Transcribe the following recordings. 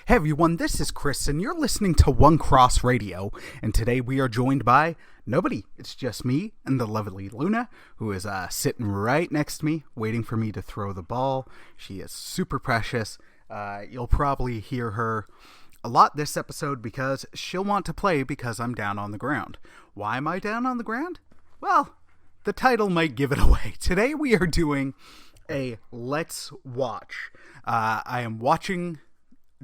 Hey everyone, this is Chris, and you're listening to One Cross Radio, and today we are joined by nobody. It's just me and the lovely Luna, who is sitting right next to me, waiting for me to throw the ball. She is super precious. You'll probably hear her a lot this episode because she'll want to play because I'm down on the ground. Why am I down on the ground? Well, the title might give it away. Today we are doing a Let's Watch. I am watching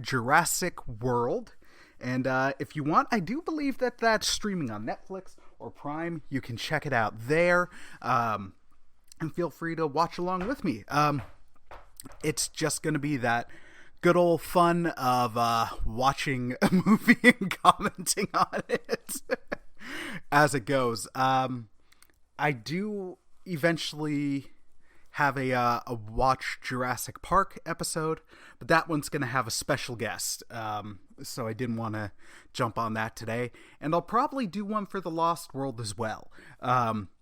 Jurassic World, and if you want, I do believe that that's streaming on Netflix or Prime. You can check it out there, and feel free to watch along with me. It's just going to be that good old fun of watching a movie and commenting on it as it goes. I do eventually have a Watch Jurassic Park episode, but that one's going to have a special guest, so I didn't want to jump on that today. And I'll probably do one for The Lost World as well.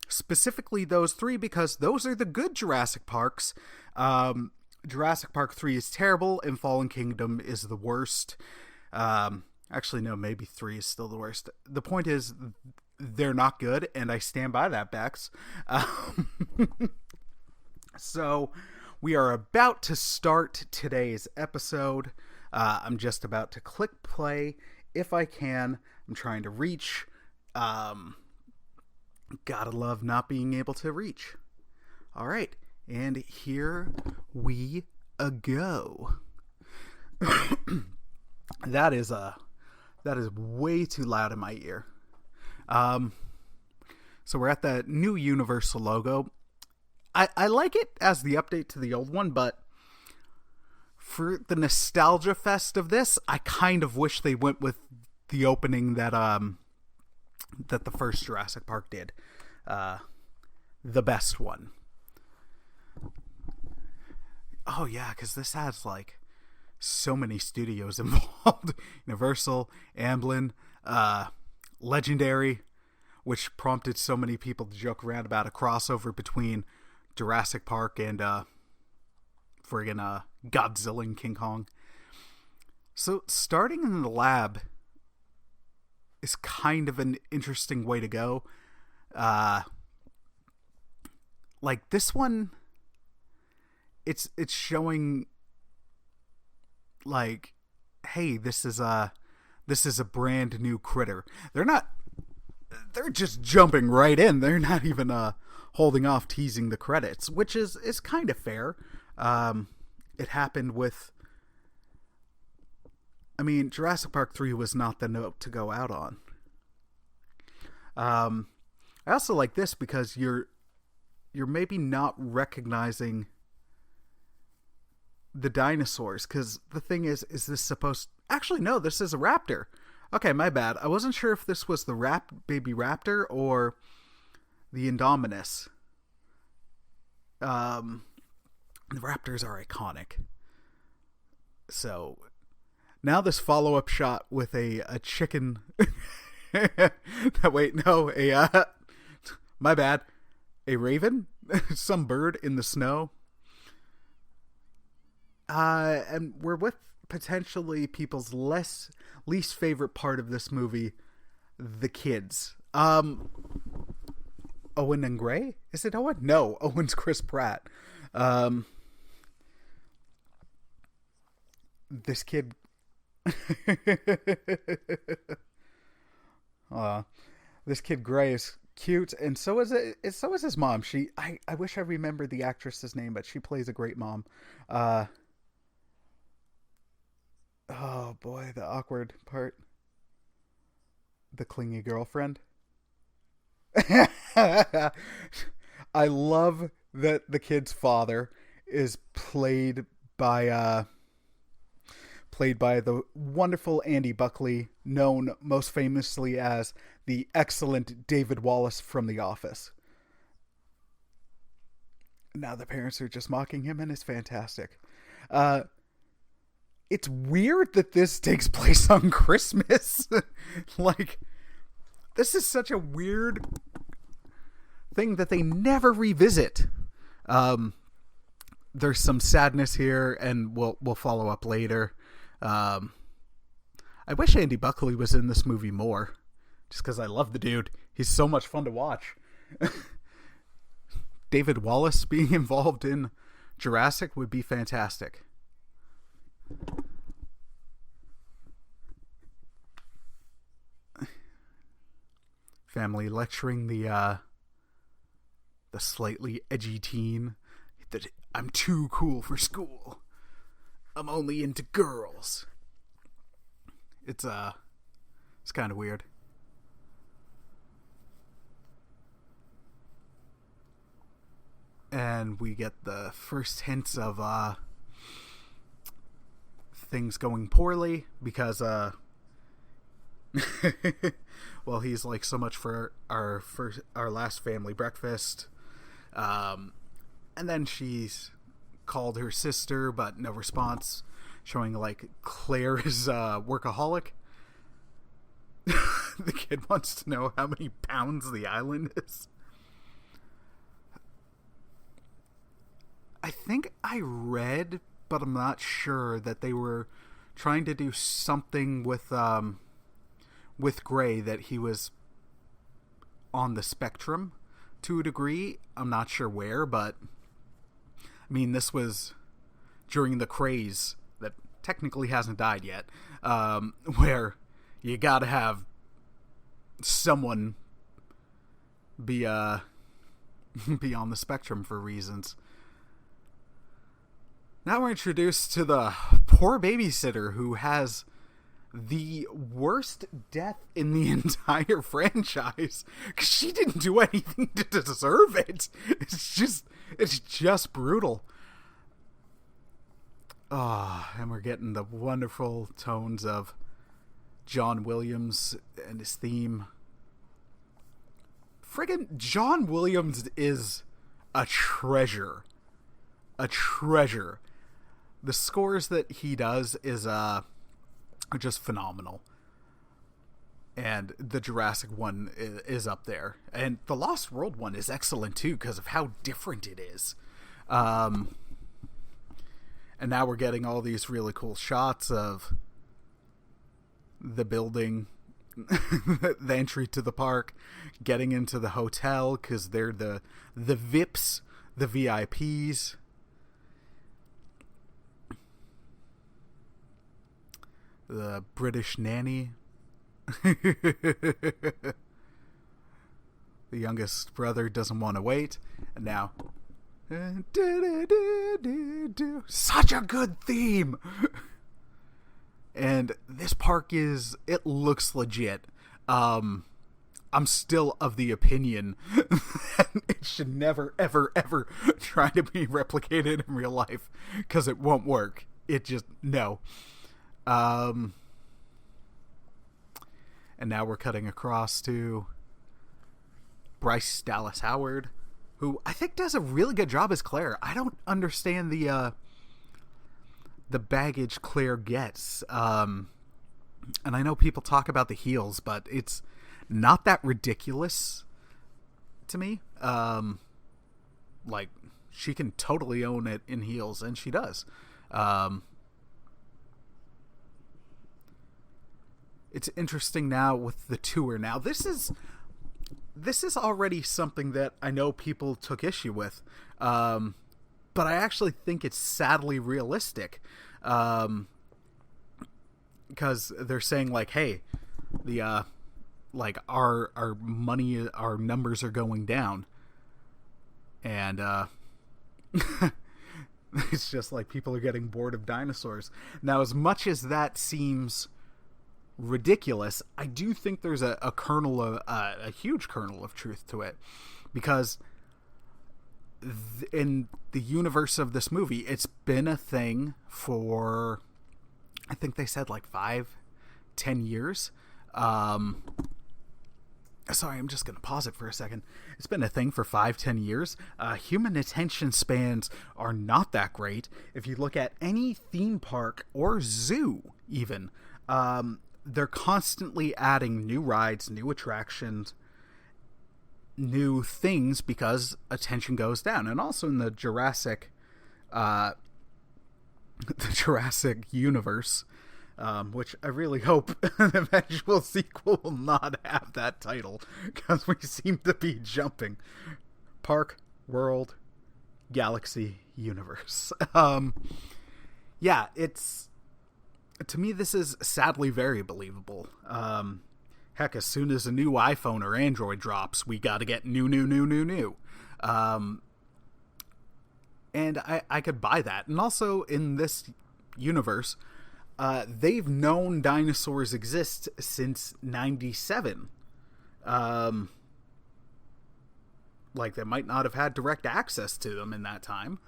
Specifically those three, because those are the good Jurassic Parks. Jurassic Park 3 is terrible, and Fallen Kingdom is the worst. Actually, no, maybe 3 is still the worst. The point is, they're not good, and I stand by that, Bex. So, we are about to start today's episode. I'm just about to click play if I can. I'm trying to reach. Gotta love not being able to reach. All right, and here we go. That is way too loud in my ear. So we're at the new Universal logo. I like it as the update to the old one, but for the nostalgia fest of this, I kind of wish they went with the opening that the first Jurassic Park did. The best one. Oh yeah, because this has like so many studios involved. Universal, Amblin, Legendary, which prompted so many people to joke around about a crossover between Jurassic Park and friggin' Godzilla and King Kong. So starting in the lab is kind of an interesting way to go. Like this one, it's showing like, hey, this is a brand new critter. They're just jumping right in. They're not even holding off teasing the credits, which is kind of fair. It happened with, I mean, Jurassic Park 3 was not the note to go out on. I also like this because you're maybe not recognizing the dinosaurs, because the thing is this supposed... Actually, no, this is a raptor. Okay, my bad. I wasn't sure if this was the baby raptor or the Indominus. The raptors are iconic. So now this follow-up shot with a chicken. Wait, no, my bad. A raven, some bird in the snow. And we're with potentially people's least favorite part of this movie, the kids. Owen and Gray? Is it Owen? No, Owen's Chris Pratt. This kid... this kid Gray is cute, and so is his mom. I wish I remembered the actress's name, but she plays a great mom. Oh boy, the awkward part. The clingy girlfriend. I love that the kid's father is played by the wonderful Andy Buckley, known most famously as the excellent David Wallace from The Office. Now the parents are just mocking him, and it's fantastic. It's weird that this takes place on Christmas. Like, this is such a weird thing that they never revisit. There's some sadness here, and we'll follow up later. I wish Andy Buckley was in this movie more, just because I love the dude. He's so much fun to watch. David Wallace being involved in Jurassic would be fantastic. Family lecturing the slightly edgy teen that I'm too cool for school. I'm only into girls. It's kind of weird. And we get the first hints of things going poorly because well, he's like, so much for our last family breakfast. And then she's called her sister, but no response, showing like Claire is workaholic. The kid wants to know how many pounds the island is. I think I read, but I'm not sure, that they were trying to do something with Gray, that he was on the spectrum to a degree. I'm not sure where, but I mean, this was during the craze that technically hasn't died yet, where you gotta have someone be on the spectrum for reasons. Now we're introduced to the poor babysitter who has the worst death in the entire franchise, because she didn't do anything to deserve it. It's just brutal. And we're getting the wonderful tones of John Williams and his theme. Friggin' John Williams is a treasure. A treasure. The scores that he does are just phenomenal. And the Jurassic one is up there. And the Lost World one is excellent too, because of how different it is. And now we're getting all these really cool shots of the building, the entry to the park, getting into the hotel, because they're the VIPs, the VIPs. The British nanny. The youngest brother doesn't want to wait. And now, such a good theme. And this park it looks legit. I'm still of the opinion that it should never, ever, ever try to be replicated in real life, because it won't work. It just, no. And now we're cutting across to Bryce Dallas Howard, who I think does a really good job as Claire. I don't understand the baggage Claire gets. And I know people talk about the heels, but it's not that ridiculous to me. Like, she can totally own it in heels, and she does. It's interesting now with the tour. Now, this is already something that I know people took issue with, but I actually think it's sadly realistic, because they're saying, like, hey, the like our money, our numbers are going down, and it's just like people are getting bored of dinosaurs. Now, as much as that seems ridiculous, I do think there's a kernel of a huge kernel of truth to it, because in the universe of this movie, it's been a thing for, I think they said, like 5-10 years. Sorry, I'm just gonna pause it for a second. It's been a thing for 5-10 years. Human attention spans are not that great. If you look at any theme park or zoo, even, they're constantly adding new rides, new attractions, new things, because attention goes down. And also in the Jurassic universe, which I really hope an eventual sequel will not have that title, because we seem to be jumping. Park, World, Galaxy, Universe. Yeah, it's... To me, this is sadly very believable. Heck, as soon as a new iPhone or Android drops, we gotta get new. And I could buy that. And also, in this universe, they've known dinosaurs exist since 97. Like, they might not have had direct access to them in that time,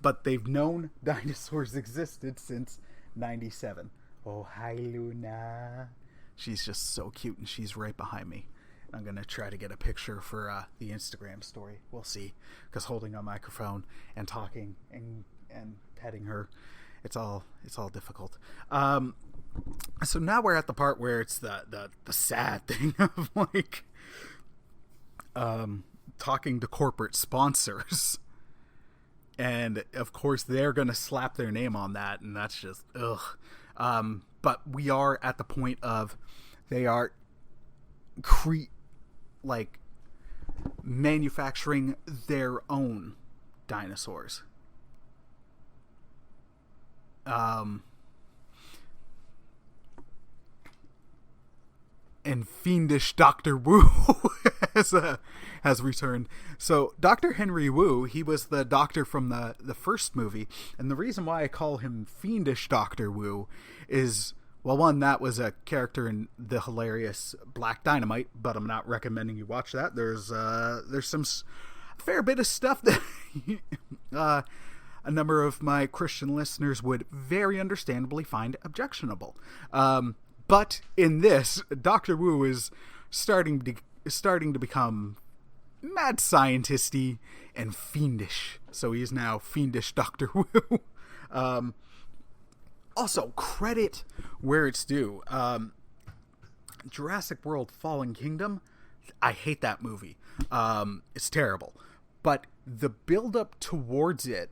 but they've known dinosaurs existed since 97. Oh, hi, Luna. She's just so cute, and she's right behind me. I'm going to try to get a picture for the Instagram story. We'll see. Because holding a microphone and talking and petting her, it's all difficult. So now we're at the part where it's the sad thing of, like, talking to corporate sponsors. And, of course, they're going to slap their name on that, and that's just, ugh. But we are at the point of they are manufacturing their own dinosaurs. And fiendish Dr. Wu has returned. So Dr. Henry Wu, he was the doctor from the first movie, and the reason why I call him fiendish Dr. Wu is, well, one, that was a character in the hilarious Black Dynamite, but I'm not recommending you watch that. There's some fair bit of stuff that a number of my Christian listeners would very understandably find objectionable. But in this, Dr. Wu is starting to become mad scientisty and fiendish. So he is now fiendish Dr. Wu. Also, credit where it's due. Jurassic World Fallen Kingdom, I hate that movie. It's terrible. But the build-up towards it,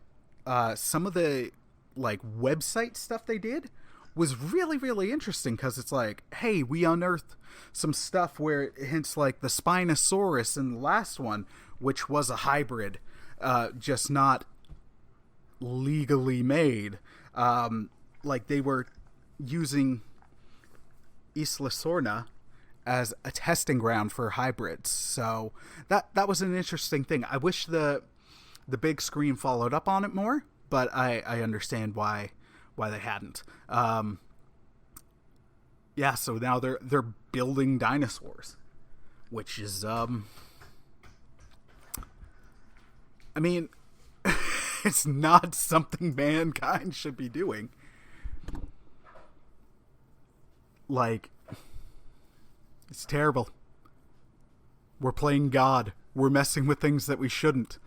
some of the like website stuff they did was really, really interesting, because it's like, hey, we unearthed some stuff where it hints like the Spinosaurus in the last one, which was a hybrid, just not legally made. Like, they were using Isla Sorna as a testing ground for hybrids. So that was an interesting thing. I wish the big screen followed up on it more, but I understand why they hadn't. Yeah, so now they're building dinosaurs, which is I mean, it's not something mankind should be doing. Like, it's terrible. We're playing God. We're messing with things that we shouldn't.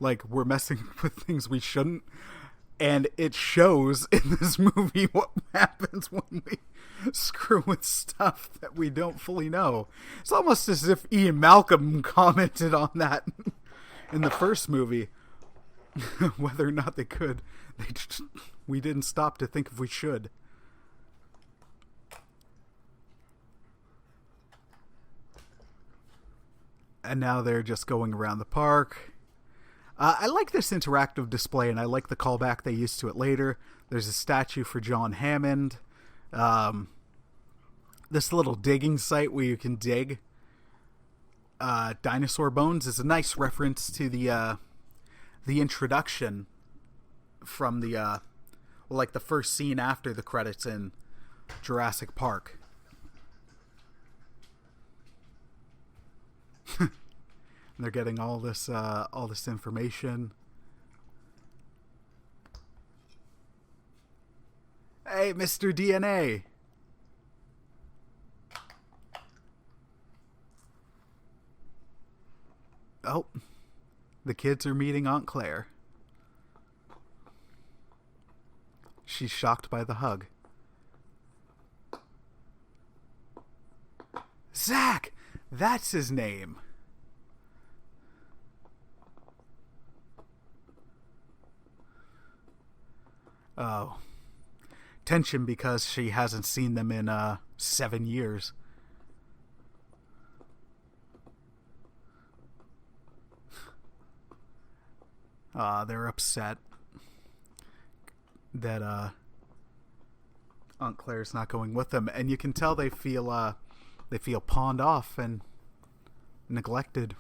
Like, we're messing with things we shouldn't. And it shows in this movie what happens when we screw with stuff that we don't fully know. It's almost as if Ian Malcolm commented on that in the first movie. Whether or not they could. We didn't stop to think if we should. And now they're just going around the park. I like this interactive display, and I like the callback they used to it later. There's a statue for John Hammond. This little digging site where you can dig dinosaur bones is a nice reference to the introduction from the first scene after the credits in Jurassic Park. And they're getting all this information. Hey, Mr. DNA. Oh, the kids are meeting Aunt Claire. She's shocked by the hug. Zach! That's his name. Oh, tension because she hasn't seen them in 7 years. They're upset that Aunt Claire's not going with them, and you can tell they feel pawned off and neglected.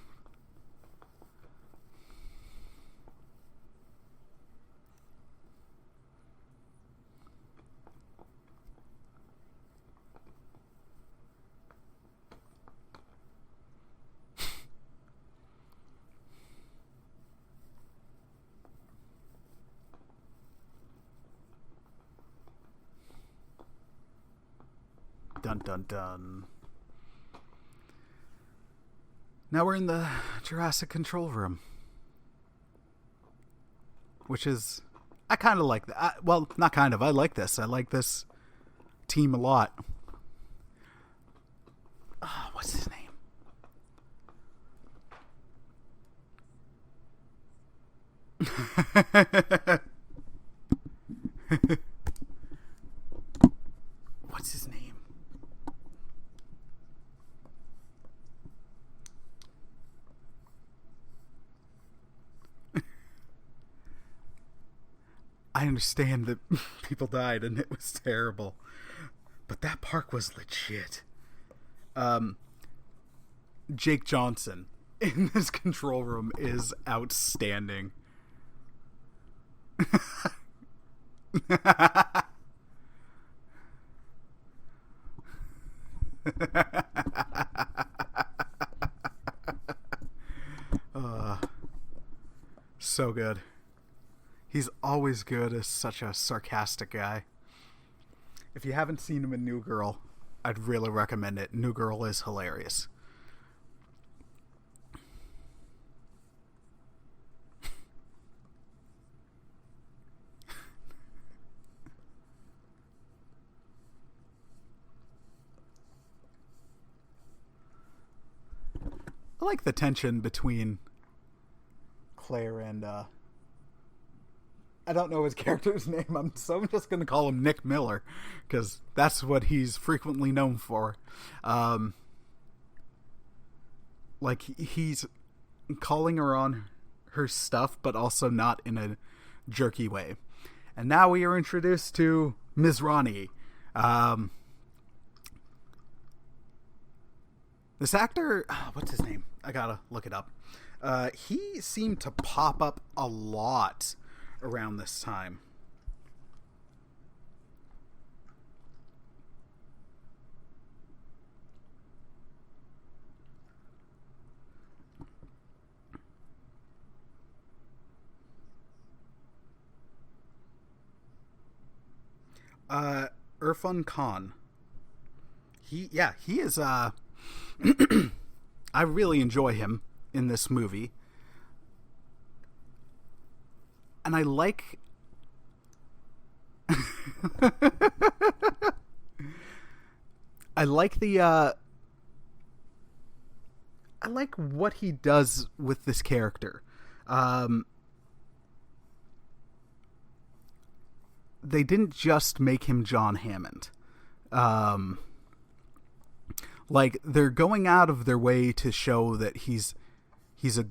Dun dun dun. Now we're in the Jurassic control room, which is, I kind of like that. Well, not kind of. I like this. I like this team a lot. What's his name? What's his name? I understand that people died and it was terrible, but that park was legit. Jake Johnson in this control room is outstanding. So good. He's always good as such a sarcastic guy. If you haven't seen him in New Girl, I'd really recommend it. New Girl is hilarious. I like the tension between Claire and I don't know his character's name, so I'm just going to call him Nick Miller, because that's what he's frequently known for. Like, he's calling her on her stuff, but also not in a jerky way. And now we are introduced to Ms. Ronnie. This actor, what's his name? I gotta look it up. He seemed to pop up a lot around this time. Irfan Khan. He is I really enjoy him in this movie. And I like I like the I like what he does with this character. They didn't just make him John Hammond. Like, they're going out of their way to show that he's a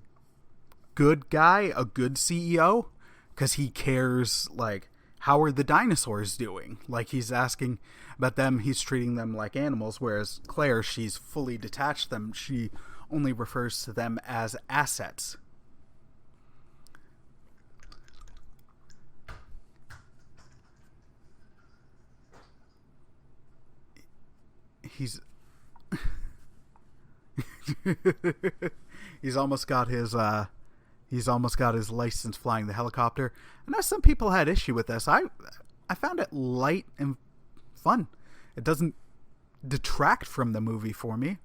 good guy, a good CEO, because he cares, like, how are the dinosaurs doing? Like, he's asking about them, he's treating them like animals, whereas Claire, she's fully detached them. She only refers to them as assets. He's he's almost got his license flying the helicopter. I know some people had issue with this. I found it light and fun. It doesn't detract from the movie for me.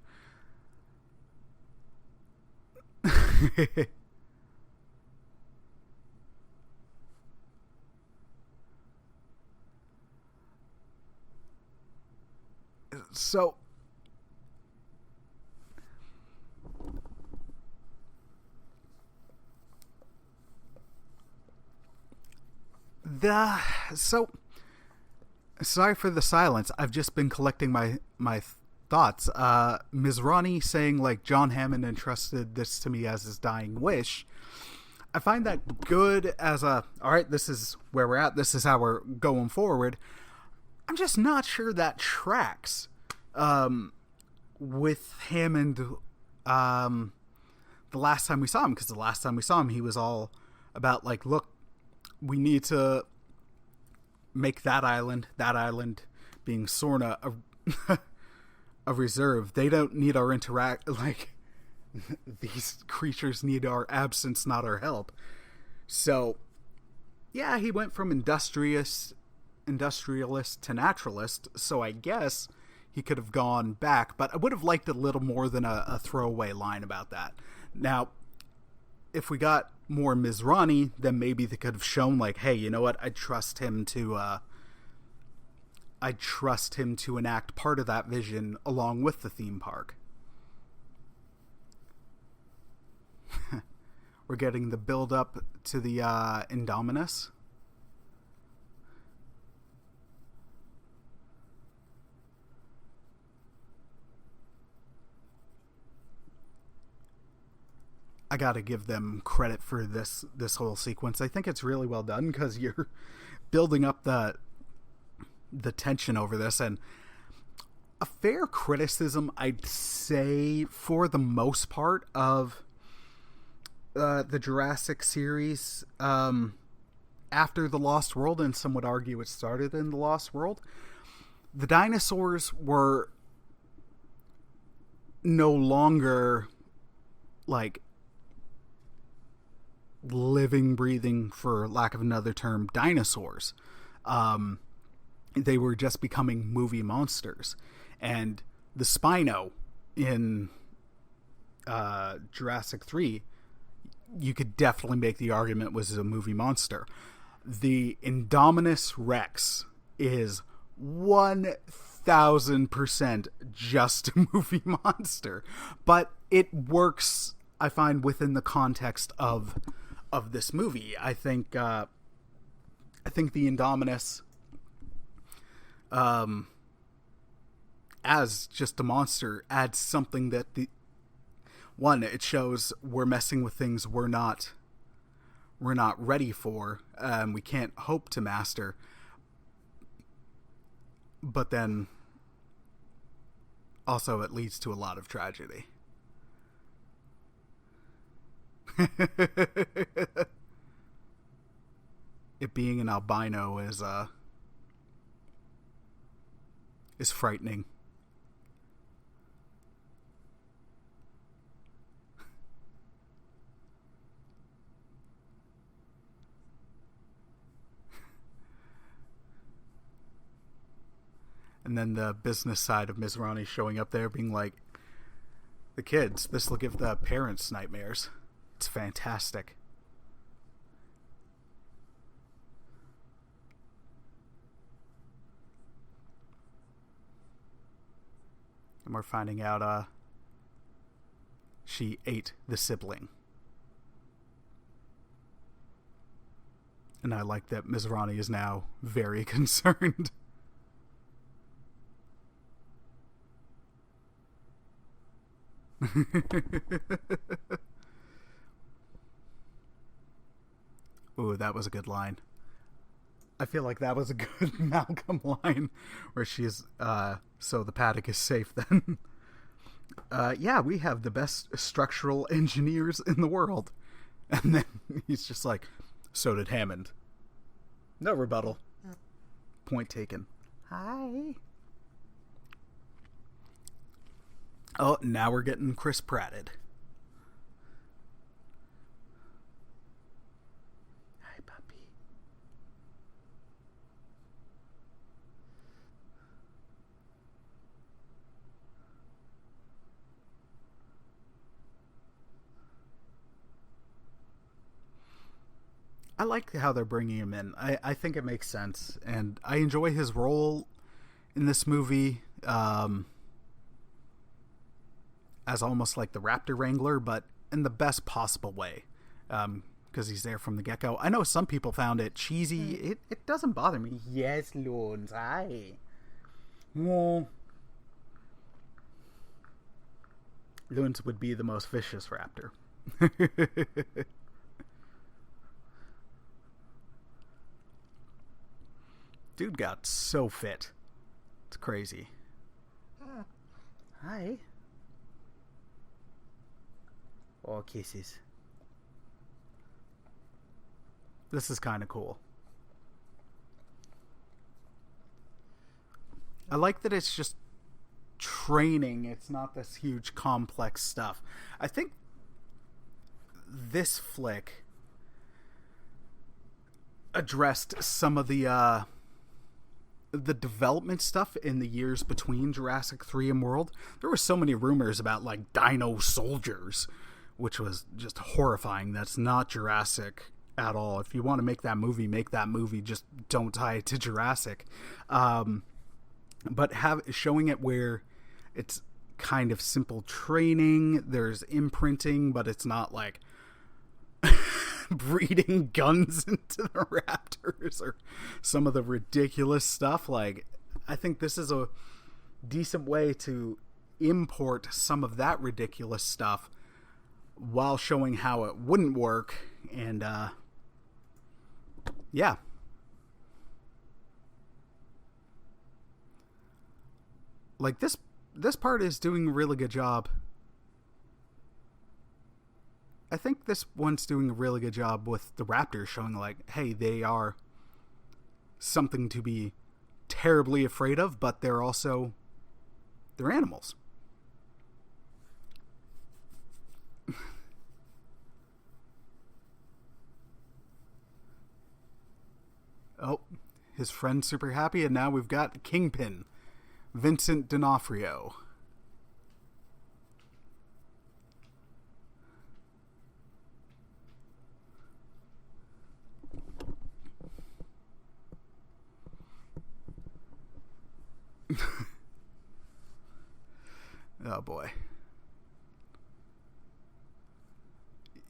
So the so sorry for the silence. I've just been collecting my thoughts. Mizrani saying like John Hammond entrusted this to me as his dying wish. I find that good as a, all right, this is where we're at. This is how we're going forward. I'm just not sure that tracks with Hammond the last time we saw him, because the last time we saw him, he was all about like, look, we need to make that island being Sorna a reserve. They don't need our like these creatures need our absence, not our help. So yeah, he went from industrialist to naturalist, so I guess he could have gone back, but I would have liked a little more than a throwaway line about that. Now, if we got more Mizrani, then maybe they could have shown like, hey, you know what, I trust him to enact part of that vision along with the theme park. We're getting the build up to the Indominus. I gotta give them credit for this whole sequence. I think it's really well done because you're building up the tension over this, and a fair criticism, I'd say, for the most part, of the Jurassic series after The Lost World, and some would argue it started in The Lost World. The dinosaurs were no longer like living, breathing, for lack of another term, dinosaurs. They were just becoming movie monsters. And the Spino in Jurassic 3, you could definitely make the argument was a movie monster. The Indominus Rex is 1000% just a movie monster. But it works, I find, within the context of this movie. I think the Indominus, as just a monster, adds something that it shows we're messing with things we're not ready for, we can't hope to master. But then also it leads to a lot of tragedy. It being an albino is frightening. And then the business side of Mizrani showing up there being like, the kids, this will give the parents nightmares. It's fantastic. And we're finding out she ate the sibling. And I like that Mizrani is now very concerned. Ooh, that was a good line. I feel like that was a good Malcolm line where she's, so the paddock is safe then. Yeah, we have the best structural engineers in the world. And then he's just like, so did Hammond. No rebuttal. Point taken. Hi. Oh, now we're getting Chris Pratted. Hi, puppy. I like how they're bringing him in. I think it makes sense, and I enjoy his role in this movie. As almost like the Raptor Wrangler, but in the best possible way. because he's there from the get-go. I know some people found it cheesy. It doesn't bother me. Yes, Loons, aye. Well, Loons would be the most vicious raptor. Dude got so fit. It's crazy. Hi. All kisses. This is kind of cool. I like that it's just training. It's not this huge complex stuff. I think this flick addressed some of the development stuff in the years between Jurassic 3 and World. There were so many rumors about like dino soldiers, which was just horrifying. That's not Jurassic at all. If you want to make that movie, just don't tie it to Jurassic. But showing it where it's kind of simple training, there's imprinting, but it's not like breeding guns into the raptors or some of the ridiculous stuff. Like, I think this is a decent way to import some of that ridiculous stuff while showing how it wouldn't work. And yeah, like this part is doing a really good job. I think this one's doing a really good job with the raptors, showing like, hey, they are something to be terribly afraid of, but they're animals. Oh, his friend's super happy, and now we've got Kingpin, Vincent D'Onofrio. Oh boy.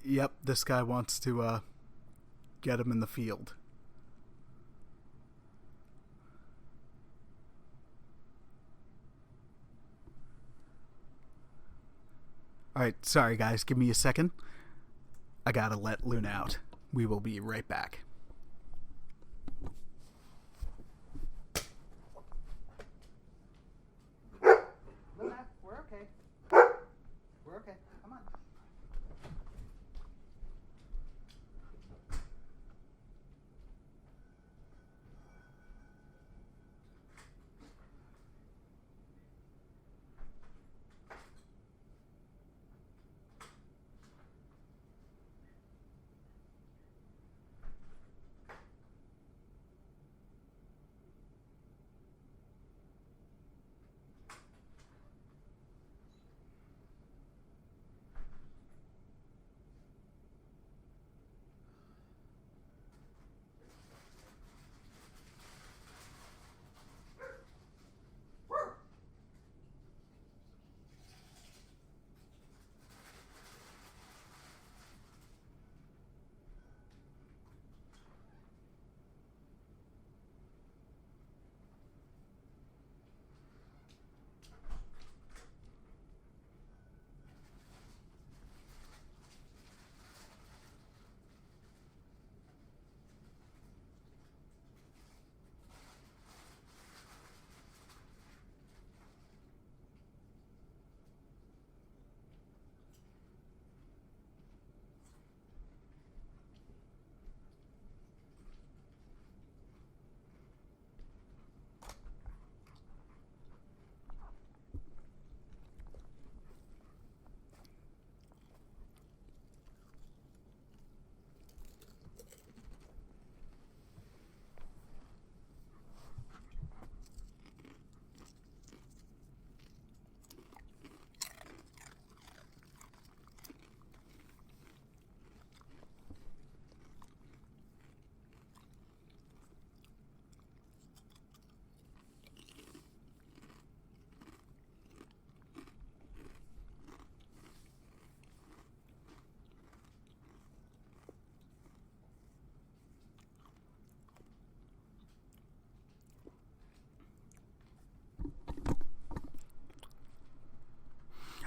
Yep, this guy wants to get him in the field. Alright, sorry guys, give me a second. I gotta let Luna out. We will be right back. Luna, we're okay. We're okay. Come on.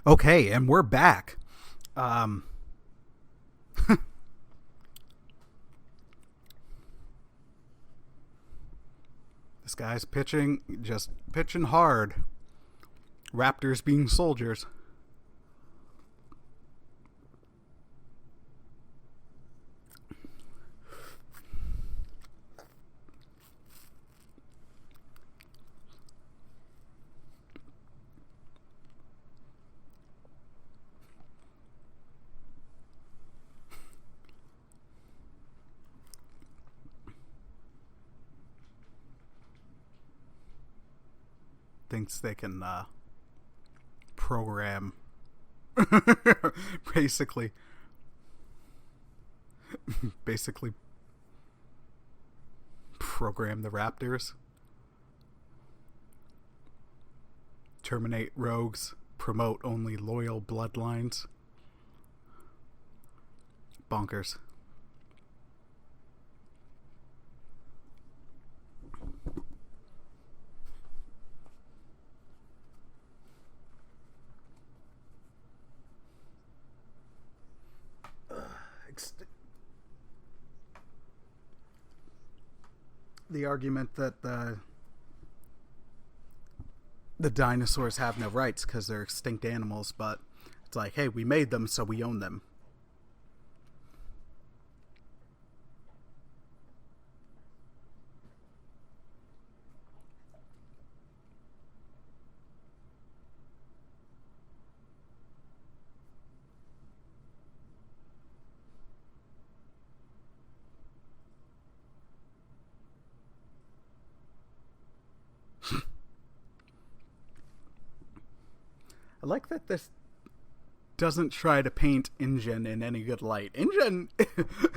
Okay, and we're back. Um, this guy's pitching, just pitching hard. Raptors being soldiers. Thinks they can program basically basically program the Raptors, terminate rogues, promote only loyal bloodlines. Bonkers. The argument that the dinosaurs have no rights because they're extinct animals, but it's like, hey, we made them, so we own them. I like that this doesn't try to paint InGen in any good light. InGen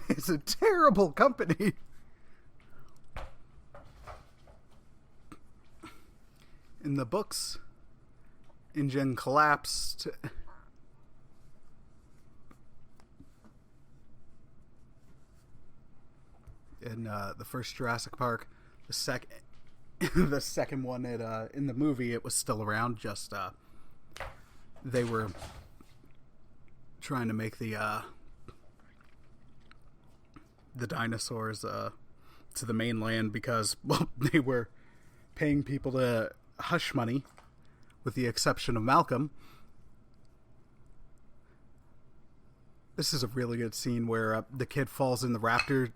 is a terrible company. In the books, InGen collapsed. In the first Jurassic Park, the second one, in the movie, it was still around. Just they were trying to make the dinosaurs to the mainland because, well, they were paying people to hush money, with the exception of Malcolm. This is a really good scene where the kid falls in the raptor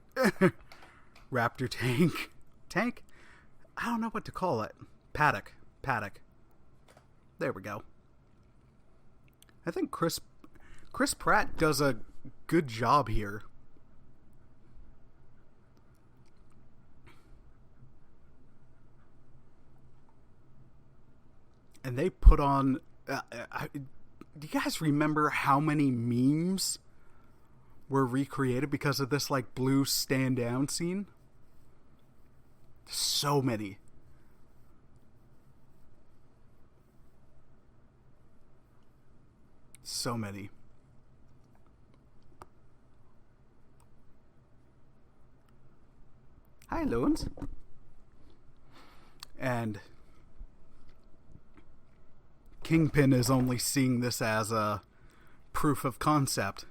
tank. I don't know what to call it. Paddock. There we go. I think Chris Pratt does a good job here. And they put on... do you guys remember how many memes were recreated because of this, like, blue stand down scene? So many. So many. Hi, Loons. And Kingpin is only seeing this as a proof of concept.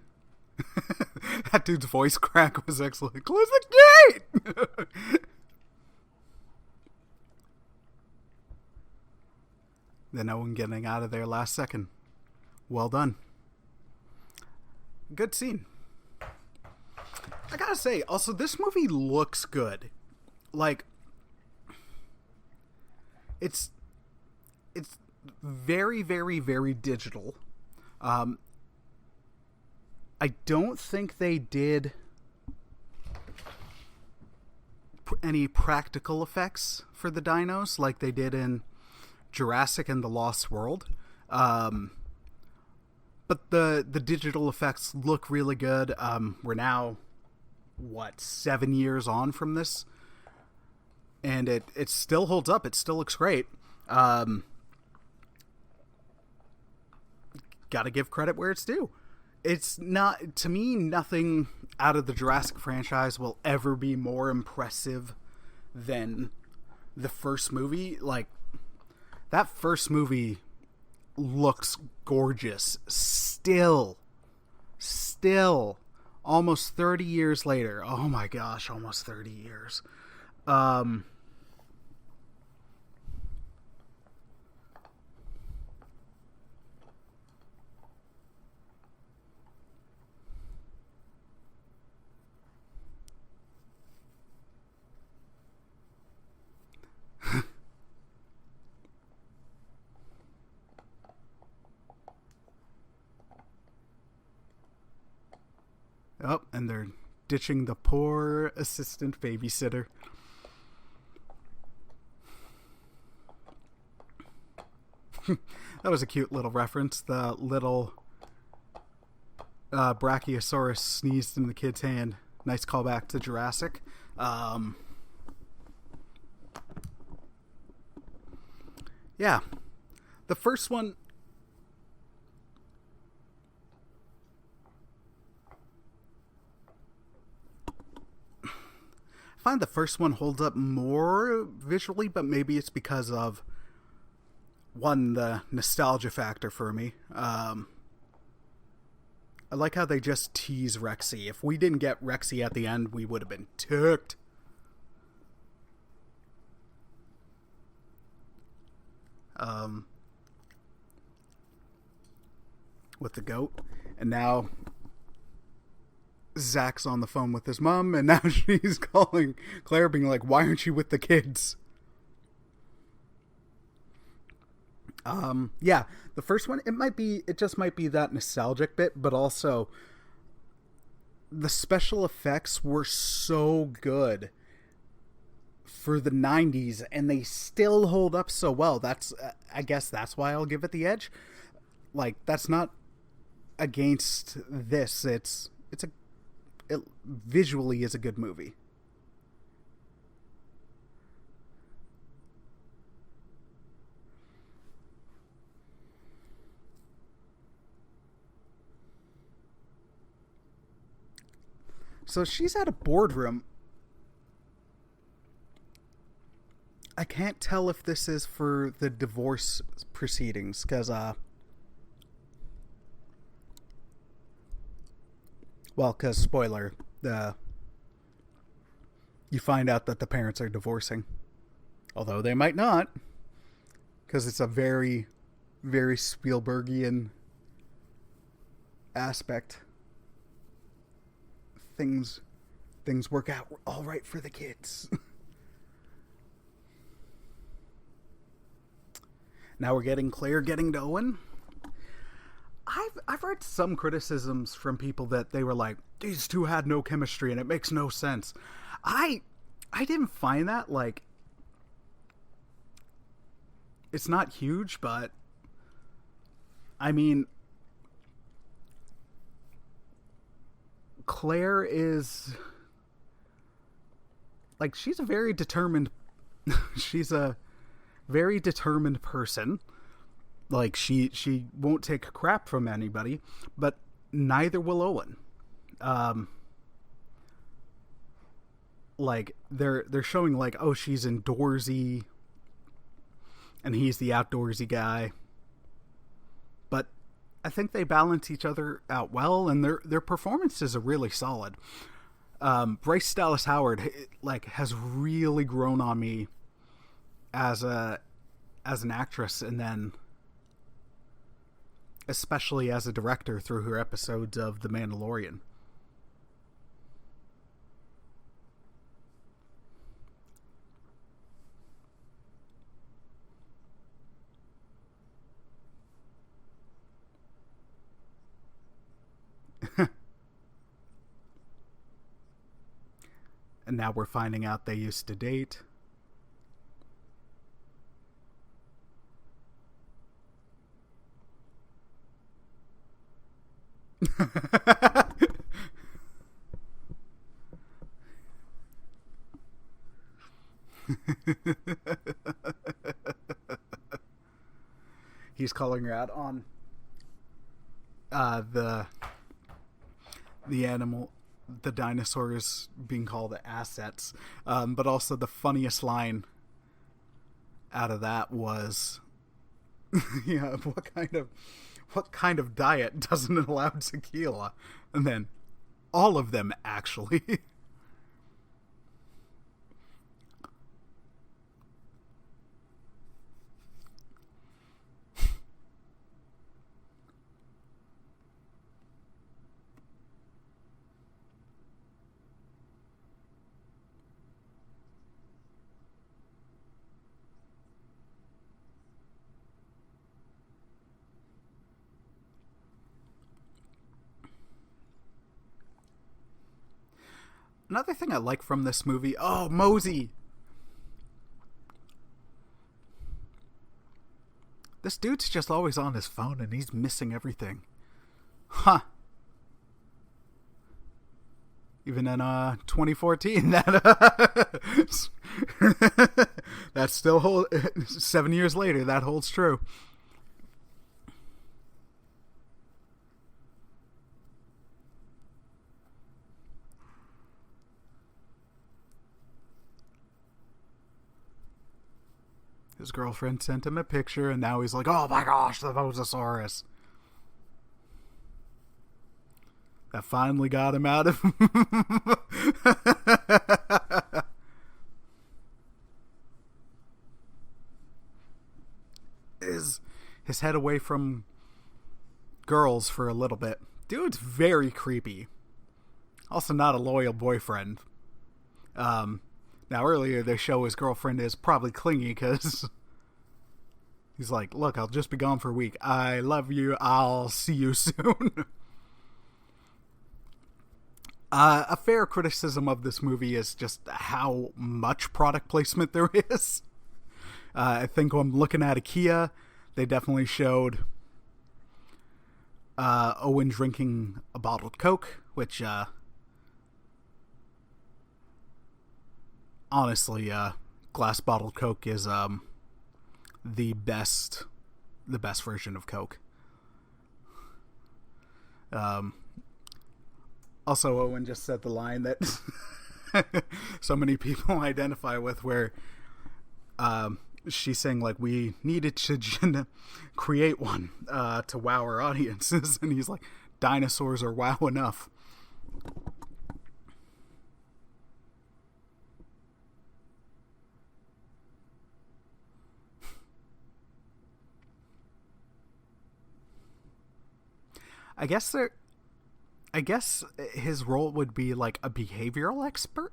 That dude's voice crack was excellent. Close the gate! Then Owen getting out of there last second. Well done. Good scene. I gotta say, also, this movie looks good. Like, it's very, very, very digital. I don't think they did any practical effects for the dinos like they did in Jurassic and the Lost World. But the digital effects look really good. We're now, 7 years on from this? And it still holds up. It still looks great. Gotta give credit where it's due. It's not, to me, nothing out of the Jurassic franchise will ever be more impressive than the first movie. Like, that first movie looks gorgeous. Still. Almost 30 years later. Oh my gosh, almost 30 years. Oh, and they're ditching the poor assistant babysitter. That was a cute little reference. The little Brachiosaurus sneezed in the kid's hand. Nice callback to Jurassic. Yeah. The first one... I find the first one holds up more visually, but maybe it's because of, one, the nostalgia factor for me. I like how they just tease Rexy. If we didn't get Rexy at the end, we would have been ticked. With the goat. And now Zach's on the phone with his mom, and now she's calling Claire being like, why aren't you with the kids? Yeah, the first one, it just might be that nostalgic bit, but also the special effects were so good for the 90s, and they still hold up so well. That's, I guess that's why I'll give it the edge. Like, that's not against this. It visually is a good movie. So she's at a boardroom. I can't tell if this is for the divorce proceedings, because, because spoiler, you find out that the parents are divorcing. Although they might not, because it's a very, very Spielbergian aspect. Things work out all right for the kids. Now we're getting Claire getting to Owen. I've read some criticisms from people that they were like, these two had no chemistry and it makes no sense. I didn't find that. Like, it's not huge, but I mean, Claire is like, she's a very determined person. Like, she won't take crap from anybody, but neither will Owen. Like, they're showing, like, oh, she's indoorsy and he's the outdoorsy guy. But I think they balance each other out well, and their performances are really solid. Bryce Dallas Howard, like, has really grown on me as an actress, and then especially as a director through her episodes of The Mandalorian. And now we're finding out they used to date. He's calling her out on the animal, the dinosaurs being called assets, but also the funniest line out of that was Yeah, what kind of diet doesn't allow tequila? And then all of them actually. Another thing I like from this movie, oh, Mosey. This dude's just always on his phone and he's missing everything. Huh. Even in 2014, that still hold 7 years later, that holds true. His girlfriend sent him a picture, and now he's like, "Oh my gosh, the Mosasaurus!" That finally got him out of. his head away from girls for a little bit. Dude's very creepy. Also, not a loyal boyfriend. Now, earlier they show his girlfriend is probably clingy because he's like, "Look, I'll just be gone for a week. I love you. I'll see you soon." A fair criticism of this movie is just how much product placement there is. I think when I'm looking at IKEA, they definitely showed Owen drinking a bottled Coke, which honestly, glass bottled Coke is the best version of Coke. Also, Owen just said the line that so many people identify with, where she's saying, like, we needed to create one to wow our audiences, and he's like, dinosaurs are wow enough. I guess his role would be like a behavioral expert.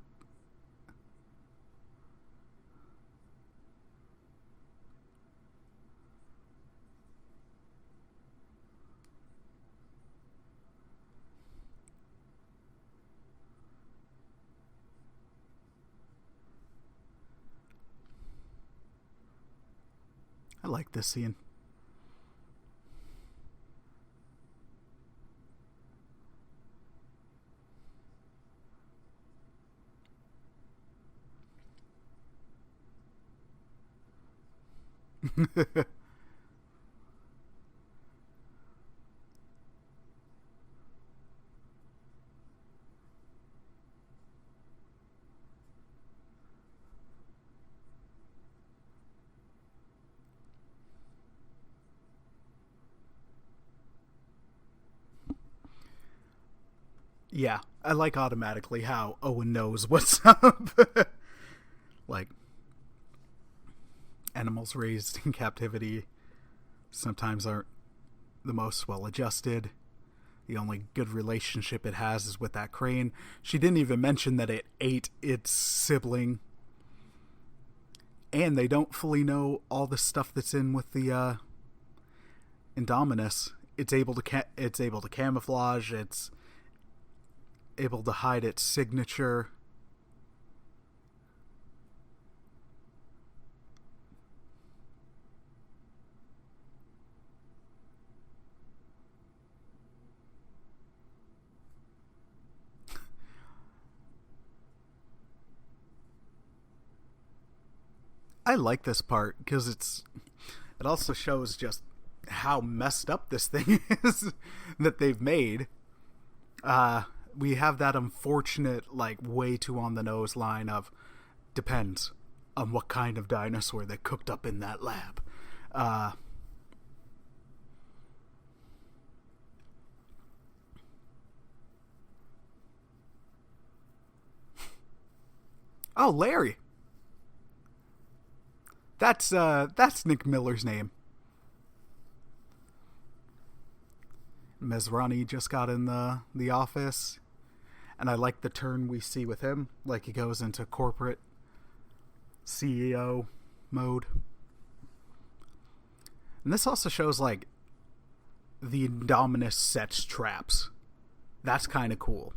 I like this scene. Yeah, I like automatically how Owen knows what's up. Like, animals raised in captivity sometimes aren't the most well adjusted. The only good relationship it has is with that crane. She didn't even mention that it ate its sibling. And they don't fully know all the stuff that's in with the Indominus. It's able to camouflage. It's able to hide its signature. I like this part because it also shows just how messed up this thing is that they've made. We have that unfortunate, like, way too on the nose line of depends on what kind of dinosaur they cooked up in that lab. Oh, Larry. That's Nick Miller's name. Mesrani just got in the office, and I like the turn we see with him. Like, he goes into corporate CEO mode. And this also shows, like, the Indominus sets traps. That's kind of cool.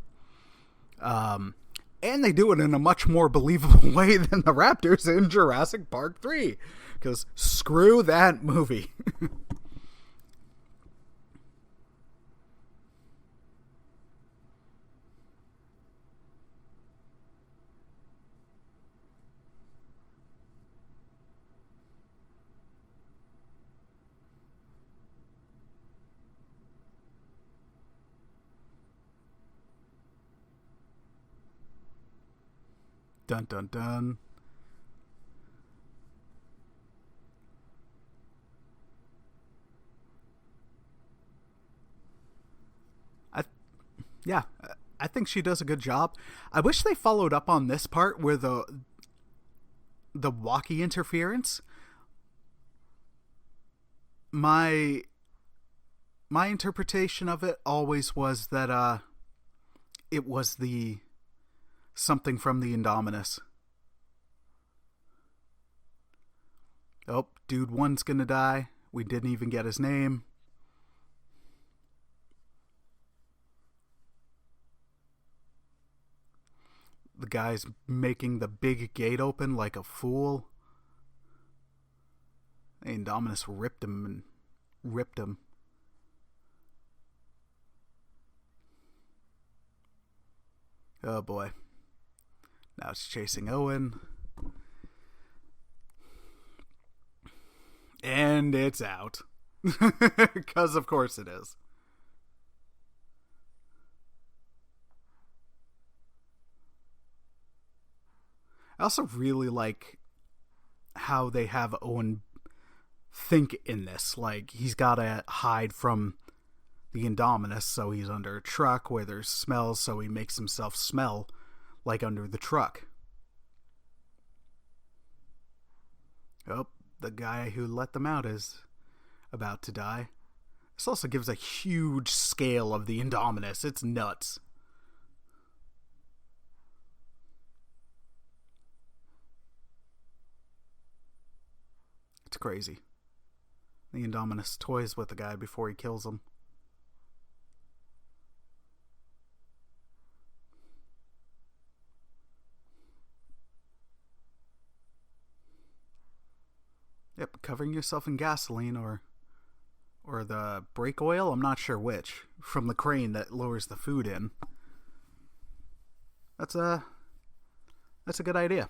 And they do it in a much more believable way than the Raptors in Jurassic Park 3. Because screw that movie. Dun dun dun. I yeah, I think she does a good job. I wish they followed up on this part where the walkie interference. My interpretation of it always was that it was the something from the Indominus. Oh, dude one's gonna die. We didn't even get his name. The guy's making the big gate open like a fool. The Indominus ripped him. Oh boy. Now it's chasing Owen. And it's out. Because of course it is. I also really like how they have Owen think in this. Like, he's got to hide from the Indominus, so he's under a truck where there's smells, so he makes himself smell like under the truck. Oh, the guy who let them out is about to die. This also gives a huge scale of the Indominus. It's nuts. It's crazy. The Indominus toys with the guy before he kills him. Yep, covering yourself in gasoline or the brake oil, I'm not sure which, from the crane that lowers the food in. That's a good idea.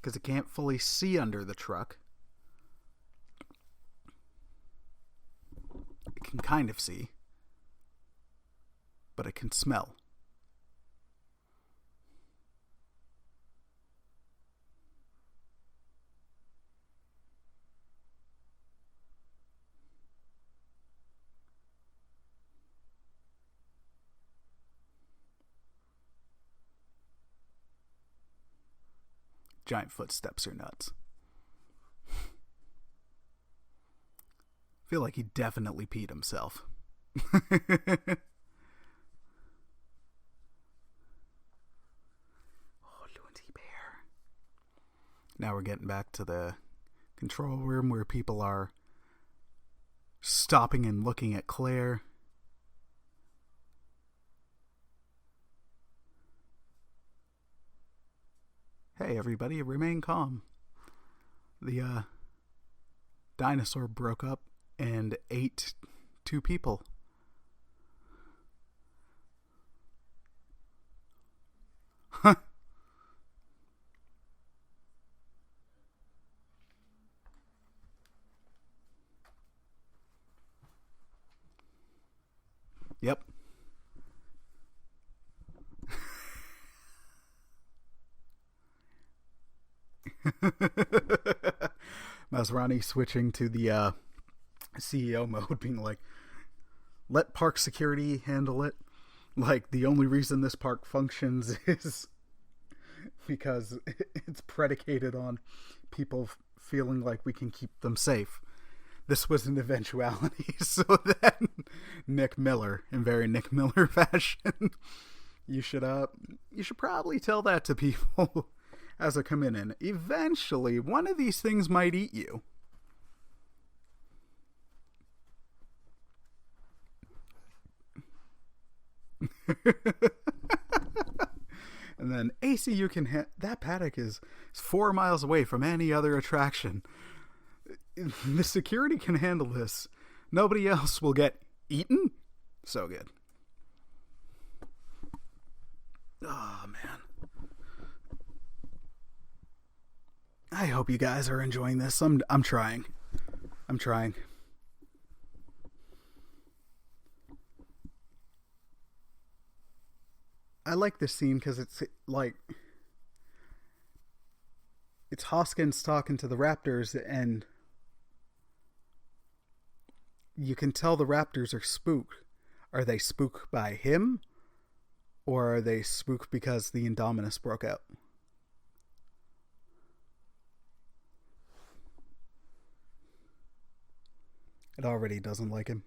Because it can't fully see under the truck. It can kind of see, but it can smell. Giant footsteps are nuts. Feel like he definitely peed himself. Oh, Lunacy Bear. Now we're getting back to the control room where people are stopping and looking at Claire. Hey everybody, remain calm. The dinosaur broke up and ate 2 people. Huh. Yep. Masrani switching to the CEO mode, being like, let park security handle it. Like, the only reason this park functions is because it's predicated on people feeling like we can keep them safe. This was an eventuality, so then Nick Miller, in very Nick Miller fashion, you should probably tell that to people as they come in. Eventually, one of these things might eat you. And then AC, you can that paddock is 4 miles away from any other attraction. The security can handle this. Nobody else will get eaten. So good. Oh man, I hope you guys are enjoying this. I'm trying. I like this scene because it's like it's Hoskins talking to the raptors, and you can tell the raptors are spooked. Are they spooked by him, or are they spooked because the Indominus broke out? It already doesn't like him.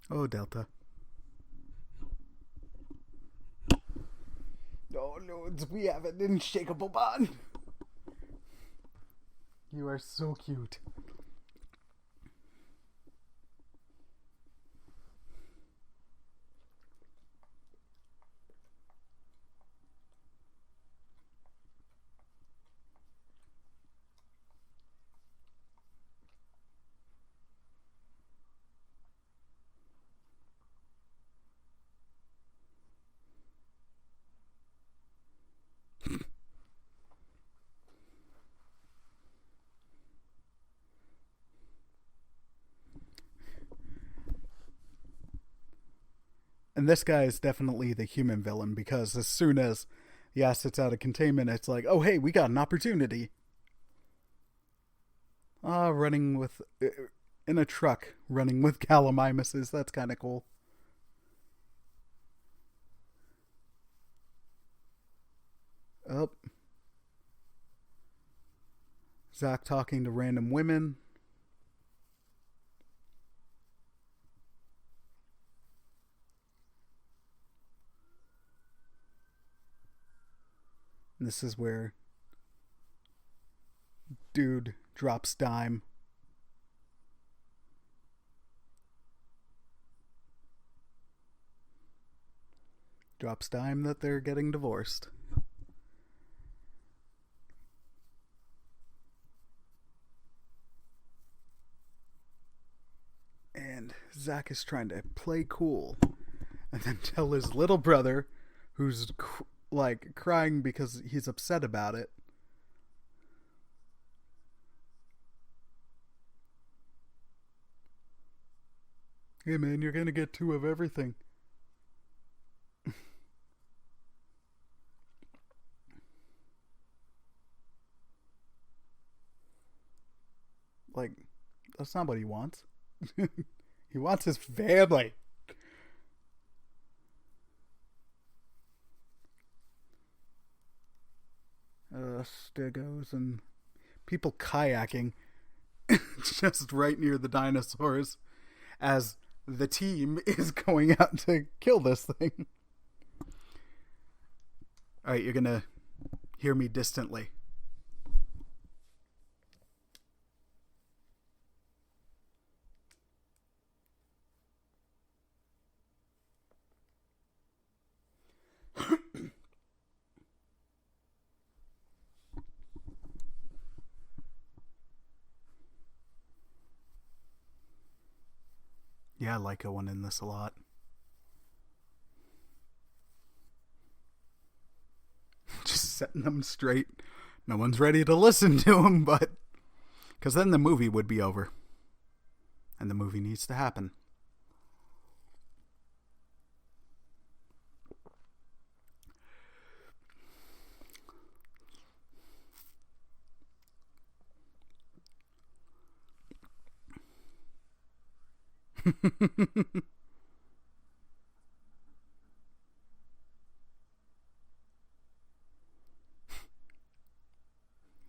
Oh, Delta. Oh, no, we have an unshakable bond. You are so cute. And this guy is definitely the human villain, because as soon as the asset's out of containment, it's like, oh, hey, we got an opportunity. Running with... in a truck, running with Gallimimuses. That's kind of cool. Oh. Zach talking to random women. And this is where dude drops dime. Drops dime that they're getting divorced. And Zach is trying to play cool and then tell his little brother, who's like crying because he's upset about it, hey man, you're gonna get 2 of everything. Like, that's not what he wants. He wants his family. Stegos and people kayaking just right near the dinosaurs as the team is going out to kill this thing. Alright, you're gonna hear me distantly. Yeah, I like Owen in this a lot. Just setting them straight. No one's ready to listen to him, but Because then the movie would be over. And the movie needs to happen.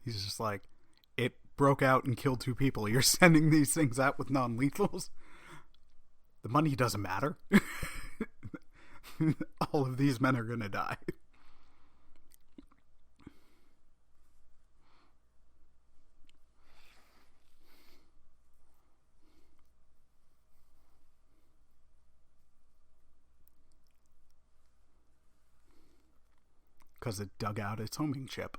He's just like, it broke out and killed 2 people. You're sending these things out with non-lethals? The money doesn't matter. All of these men are going to die. Because it dug out its homing chip.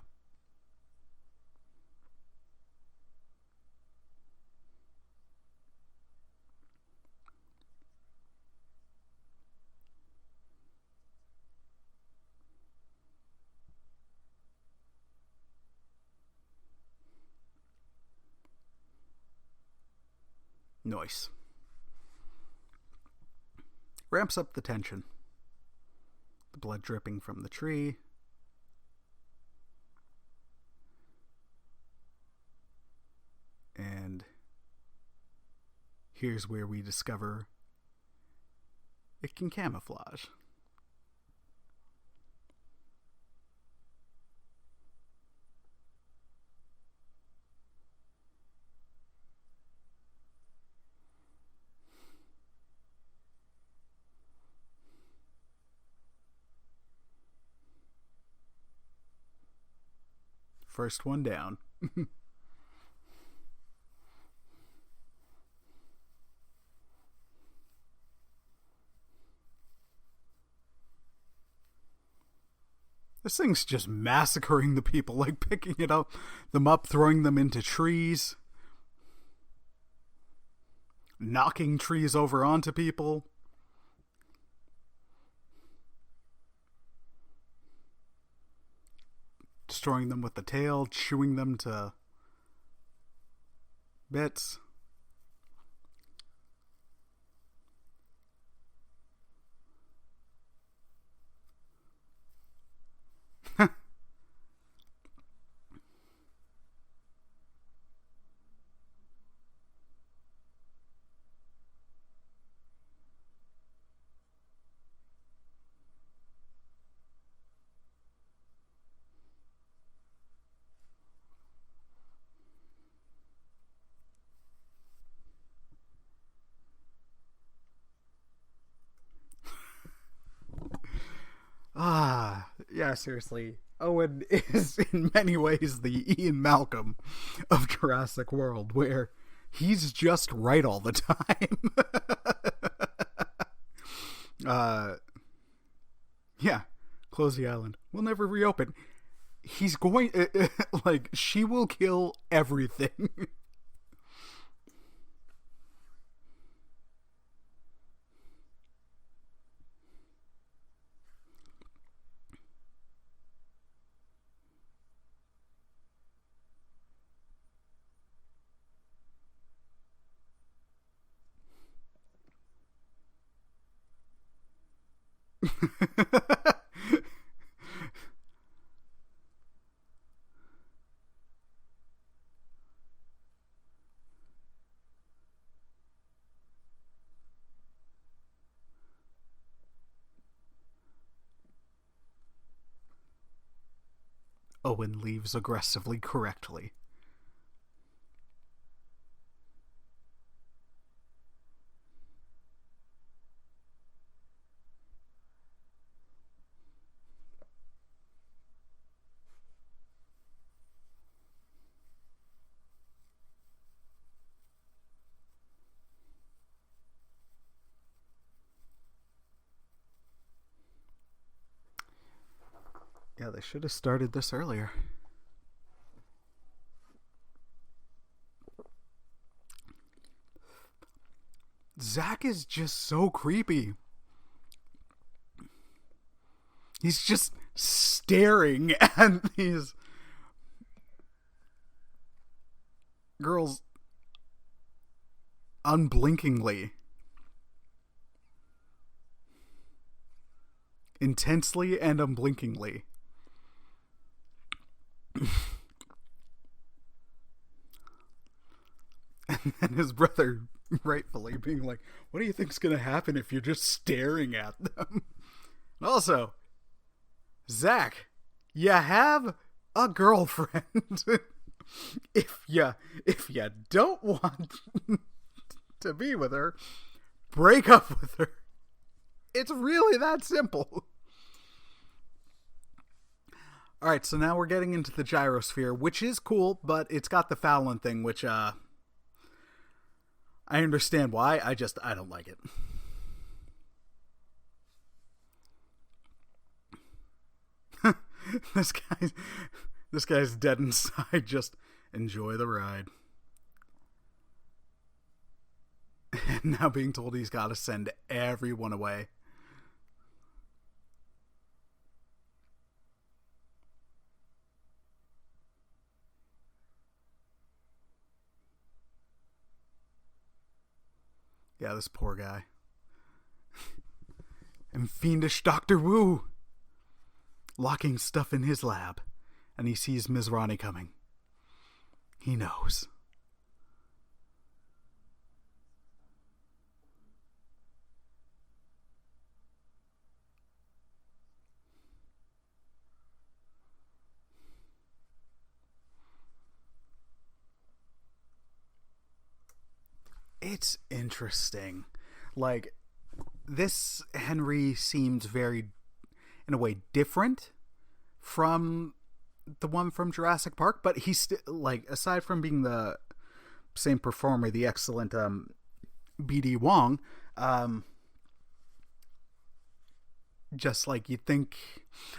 Nice. Ramps up the tension. The blood dripping from the tree. And here's where we discover it can camouflage. First one down. This thing's just massacring the people, like picking them up, throwing them into trees, knocking trees over onto people. Destroying them with the tail, chewing them to bits. Yeah, seriously. Owen is in many ways the Ian Malcolm of Jurassic World, where he's just right all the time. Yeah, close the island. We'll never reopen. He's going, like, she will kill everything. Owen leaves aggressively correctly. Yeah, they should have started this earlier. Zach is just so creepy. He's just staring at these. girls unblinkingly, intensely and unblinkingly. And then his brother rightfully being like, what do you think's gonna happen if you're just staring at them? And also, Zach, you have a girlfriend. if you don't want to be with her, break up with her. It's really that simple. Alright, so now we're getting into the gyrosphere, which is cool, but it's got the Fallon thing, which I understand why, I don't like it. This guy's dead inside. Just enjoy the ride. And now being told he's got to send everyone away. Yeah, this poor guy. And fiendish Dr. Wu locking stuff in his lab, and he sees Ms. Ronnie coming. He knows. It's interesting. Like, this Henry seems very, in a way, different from the one from Jurassic Park, but he's like, aside from being the same performer, the excellent B.D. Wong, just like, you'd think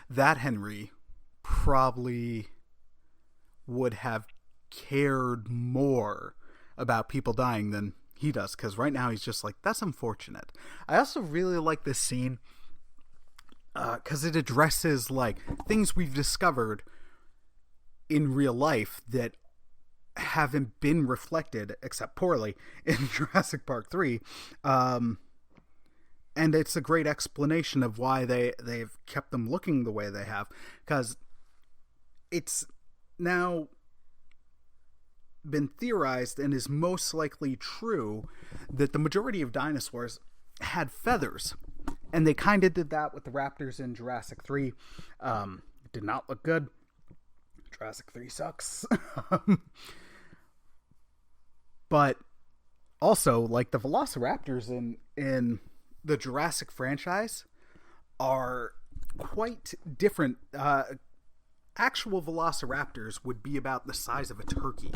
that Henry probably would have cared more about people dying than he does, because right now he's just like, that's unfortunate. I also really like this scene because it addresses like things we've discovered in real life that haven't been reflected, except poorly, in Jurassic Park 3. And it's a great explanation of why they've kept them looking the way they have, because it's now been theorized and is most likely true that the majority of dinosaurs had feathers, and they kind of did that with the raptors in Jurassic 3. It did not look good. Jurassic 3 sucks. But also, like, the velociraptors in the Jurassic franchise are quite different. Actual velociraptors would be about the size of a turkey.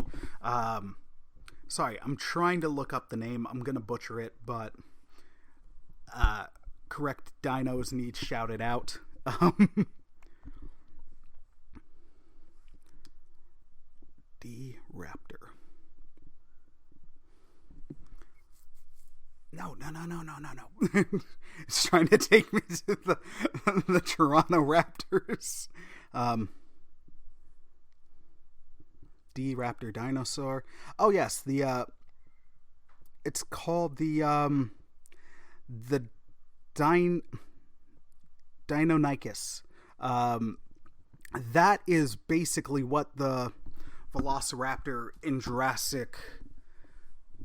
Sorry, I'm trying to look up the name. I'm going to butcher it, but correct dinos need shouted out. D-Raptor. No. It's trying to take me to the Toronto Raptors. D-Raptor dinosaur. Oh yes, it's called the Deinonychus. That is basically what the Velociraptor in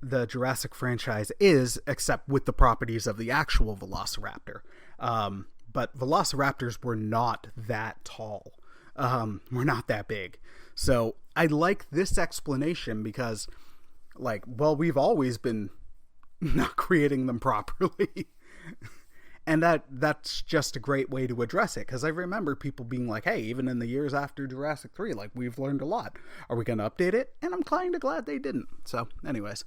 the Jurassic franchise is, except with the properties of the actual Velociraptor. But Velociraptors were not that tall. Were not that big. So I like this explanation because, like, well, we've always been not creating them properly. And that's just a great way to address it, because I remember people being like, hey, even in the years after Jurassic 3, like, we've learned a lot. Are we going to update it? And I'm kind of glad they didn't. So, anyways.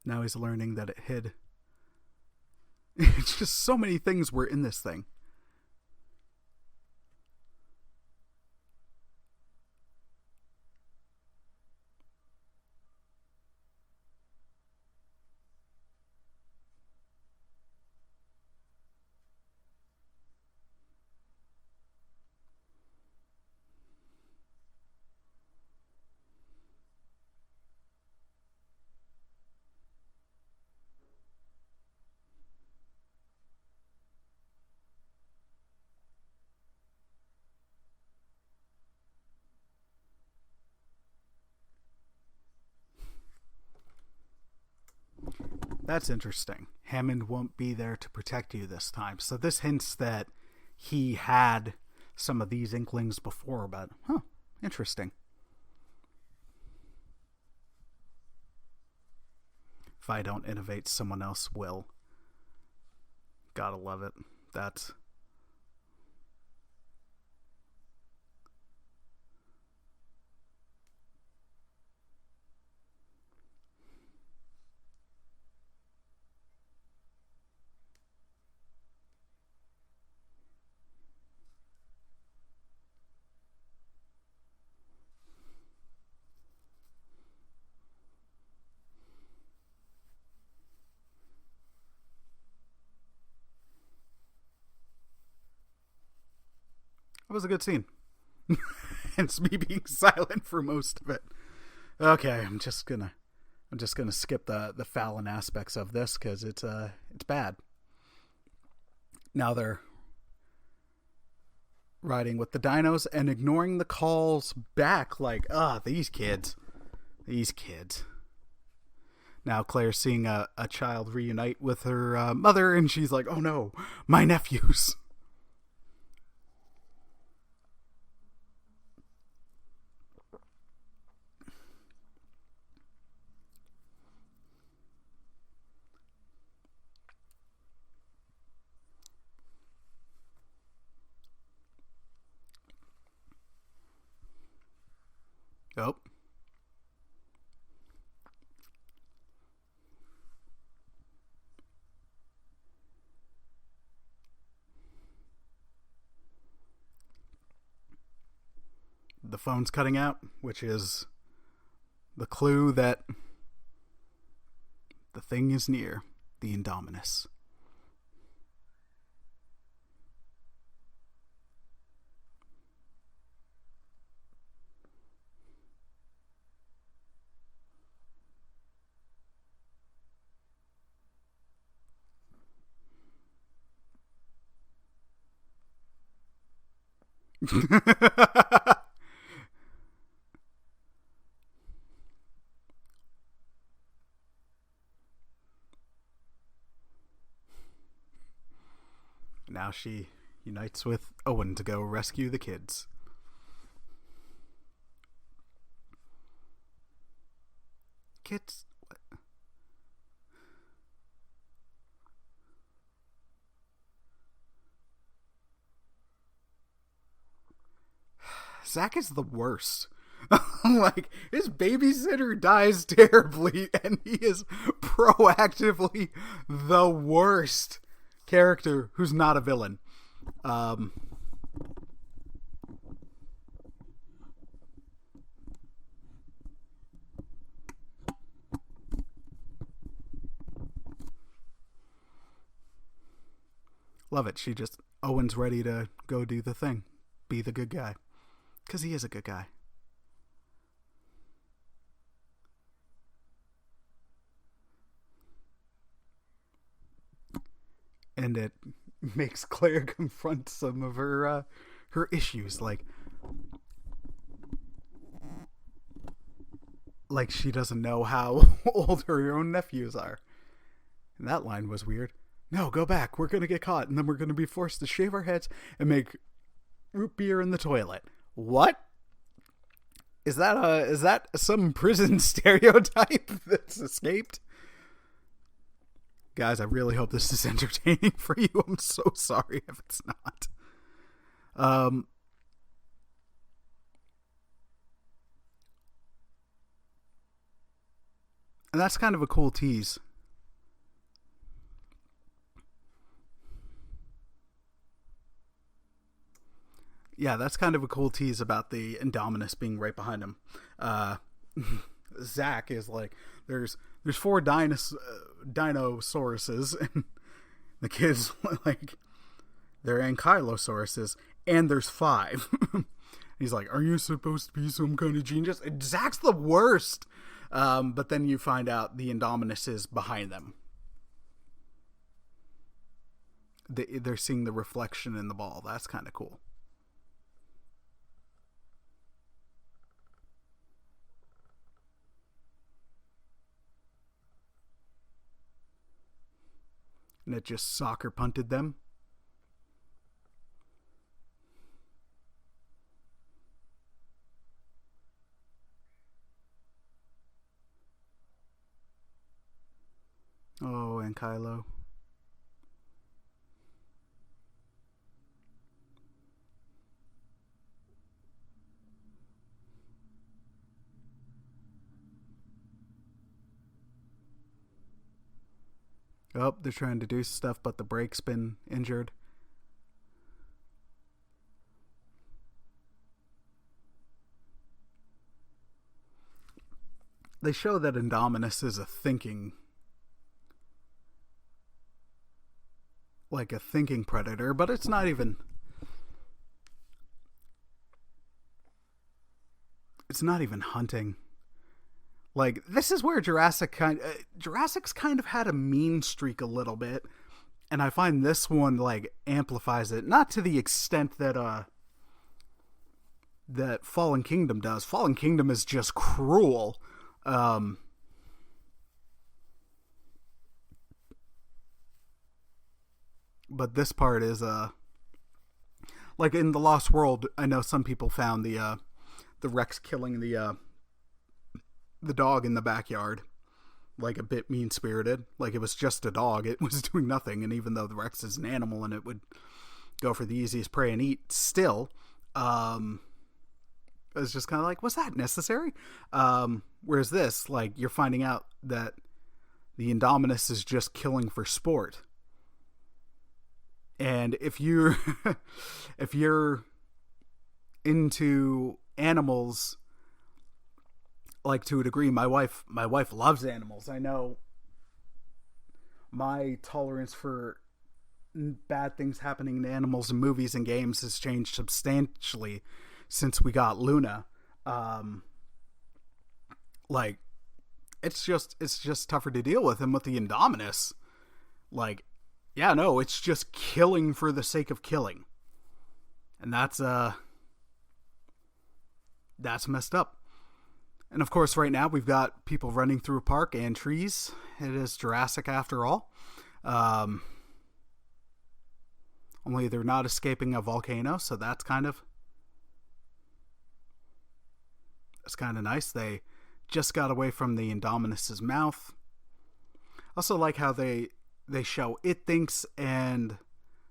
Now he's learning that it hid. It's just so many things were in this thing. That's interesting. Hammond won't be there to protect you this time. So this hints that he had some of these inklings before, but interesting. If I don't innovate, someone else will. Gotta love it. That's... It was a good scene. Hence me being silent for most of it. Okay, I'm just gonna skip the Fallon aspects of this because it's bad. Now they're riding with the dinos and ignoring the calls back, like, these kids. Now Claire's seeing a child reunite with her mother, and she's like, oh no, my nephews. Oh. The phone's cutting out, which is the clue that the thing is near, the Indominus. Now she unites with Owen to go rescue the kids. Kids? What? Zach is the worst. Like, his babysitter dies terribly, and he is proactively the worst character who's not a villain. Love it. Owen's ready to go do the thing. Be the good guy. Because he is a good guy. And it makes Claire confront some of her issues, like she doesn't know how old her own nephews are. And that line was weird. No, go back. We're gonna get caught, and then we're gonna be forced to shave our heads and make root beer in the toilet. What? Is that some prison stereotype that's escaped? Guys, I really hope this is entertaining for you. I'm so sorry if it's not. And that's kind of a cool tease. Yeah, that's kind of a cool tease about the Indominus being right behind him. Zach is like, there's 4 dinosauruses, and the kids like, they're ankylosauruses, and there's 5. He's like, are you supposed to be some kind of genius? And Zach's the worst. But then you find out the Indominus is behind them. They're seeing the reflection in the ball. That's kind of cool. and it just soccer punted them. Oh, and Kylo. Oh, they're trying to do stuff, but the brake's been injured. They show that Indominus is a thinking predator, but it's not even hunting. Like, this is where Jurassic's kind of had a mean streak a little bit, and I find this one like amplifies it, not to the extent that Fallen Kingdom does. Fallen Kingdom is just cruel. But this part is like in the Lost World. I know some people found the Rex killing the dog in the backyard like a bit mean spirited. Like, it was just a dog; it was doing nothing. And even though the Rex is an animal and it would go for the easiest prey and eat, still, it was just kind of like, was that necessary? Whereas this, like, you're finding out that the Indominus is just killing for sport. And if you're into animals, like, to a degree, my wife loves animals. I know my tolerance for bad things happening to animals in movies and games has changed substantially since we got Luna. Like, it's just tougher to deal with. And with the Indominus, like, yeah, no, it's just killing for the sake of killing. And that's messed up. And of course, right now we've got people running through a park and trees. It is Jurassic after all. Only they're not escaping a volcano, so that's kind of nice. They just got away from the Indominus's mouth. Also like how they show it thinks and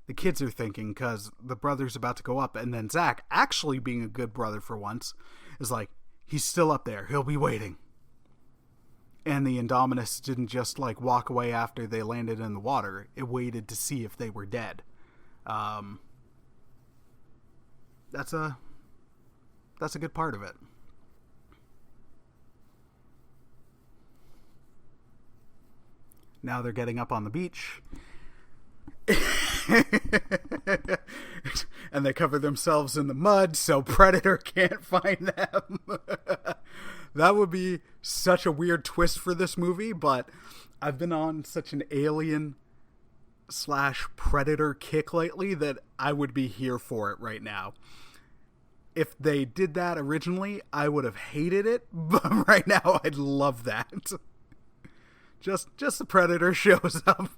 the kids are thinking, because the brother's about to go up, and then Zach, actually being a good brother for once, is like, he's still up there, he'll be waiting. And the Indominus didn't just like walk away after they landed in the water. It waited to see if they were dead. That's a good part of it. Now they're getting up on the beach. And they cover themselves in the mud so Predator can't find them. That would be such a weird twist for this movie, but I've been on such an Alien / Predator kick lately that I would be here for it right now. If they did that originally, I would have hated it, but right now I'd love that. Just the Predator shows up.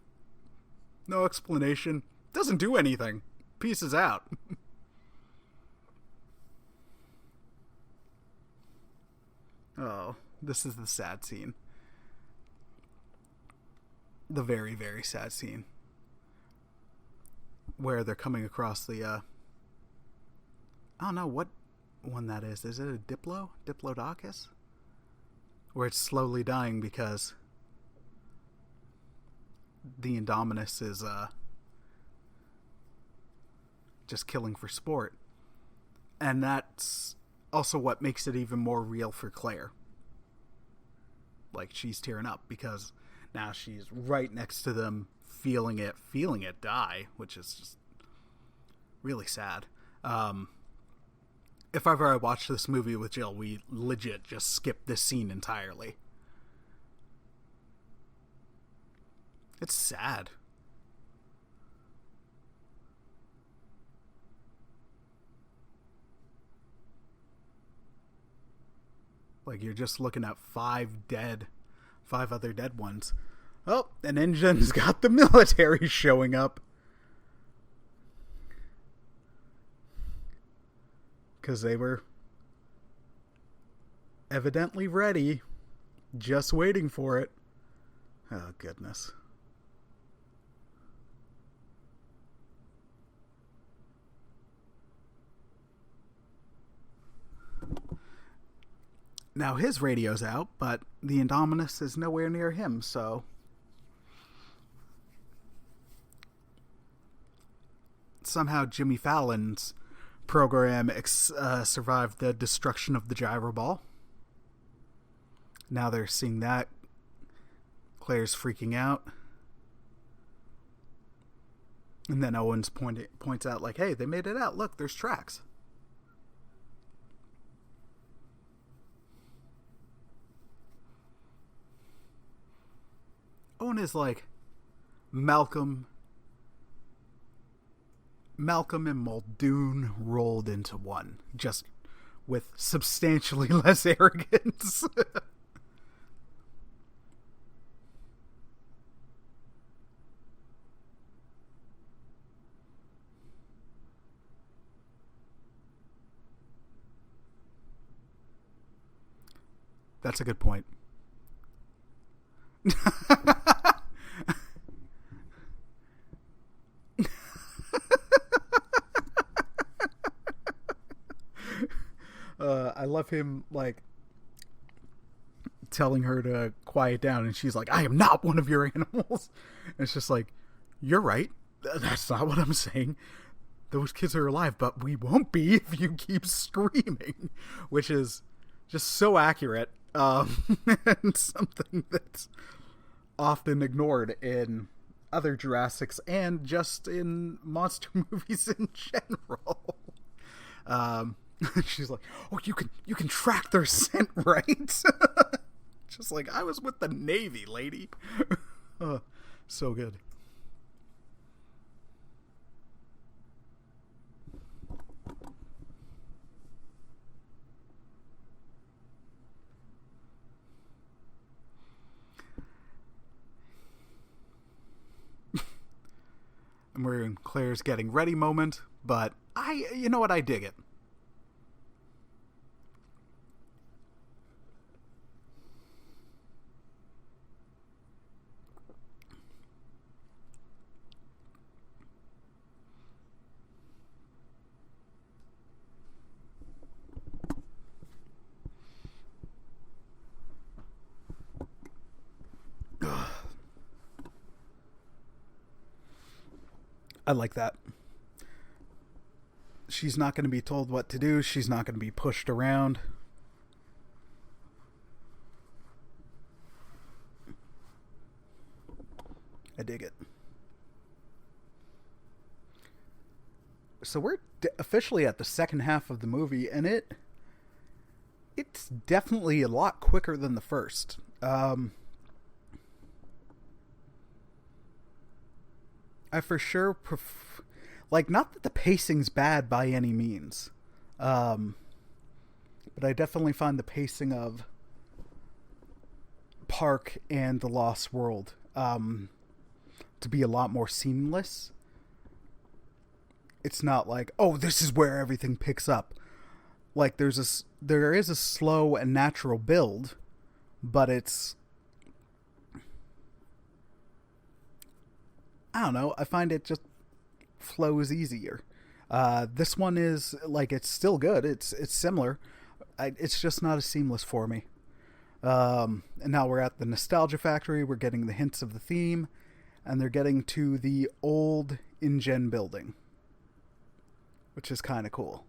No explanation. Doesn't do anything. Pieces out. Oh, this is the sad scene. The very, very sad scene. Where they're coming across the, I don't know what one that is. Is it a Diplodocus? Where it's slowly dying because the Indominus is just killing for sport. And that's also what makes it even more real for Claire. Like, she's tearing up because now she's right next to them, feeling it die, which is just really sad. If ever I watched this movie with Jill, we legit just skipped this scene entirely. It's sad. Like, you're just looking at five other dead ones. Oh, an engine's got the military showing up. Because they were evidently ready, just waiting for it. Oh, goodness. Now his radio's out, but the Indominus is nowhere near him, so... Somehow Jimmy Fallon's program survived the destruction of the gyro ball. Now they're seeing that. Claire's freaking out. And then Owens points out, like, hey, they made it out. Look, there's tracks. Owen is like Malcolm and Muldoon rolled into one, just with substantially less arrogance. That's a good point. I love him, like, telling her to quiet down, and she's like, I am not one of your animals. And it's just like, you're right. That's not what I'm saying. Those kids are alive, but we won't be if you keep screaming. Which is just so accurate. And something that's often ignored in other Jurassics and just in monster movies in general. She's like, oh, you can track their scent, right? Just like, I was with the Navy, lady. So good. And we're in Claire's getting ready moment, but you know what, I dig it. I like that. She's not going to be told what to do. She's not going to be pushed around. I dig it. So we're officially at the second half of the movie, and it's definitely a lot quicker than the first. I for sure like, not that the pacing's bad by any means, but I definitely find the pacing of Park and The Lost World to be a lot more seamless. It's not like, oh, this is where everything picks up. Like, there is a slow and natural build, but it's, I don't know, I find it just flows easier. This one is, like, it's still good. It's similar. It's just not as seamless for me. And now we're at the Nostalgia Factory. We're getting the hints of the theme, and they're getting to the old InGen building, which is kind of cool.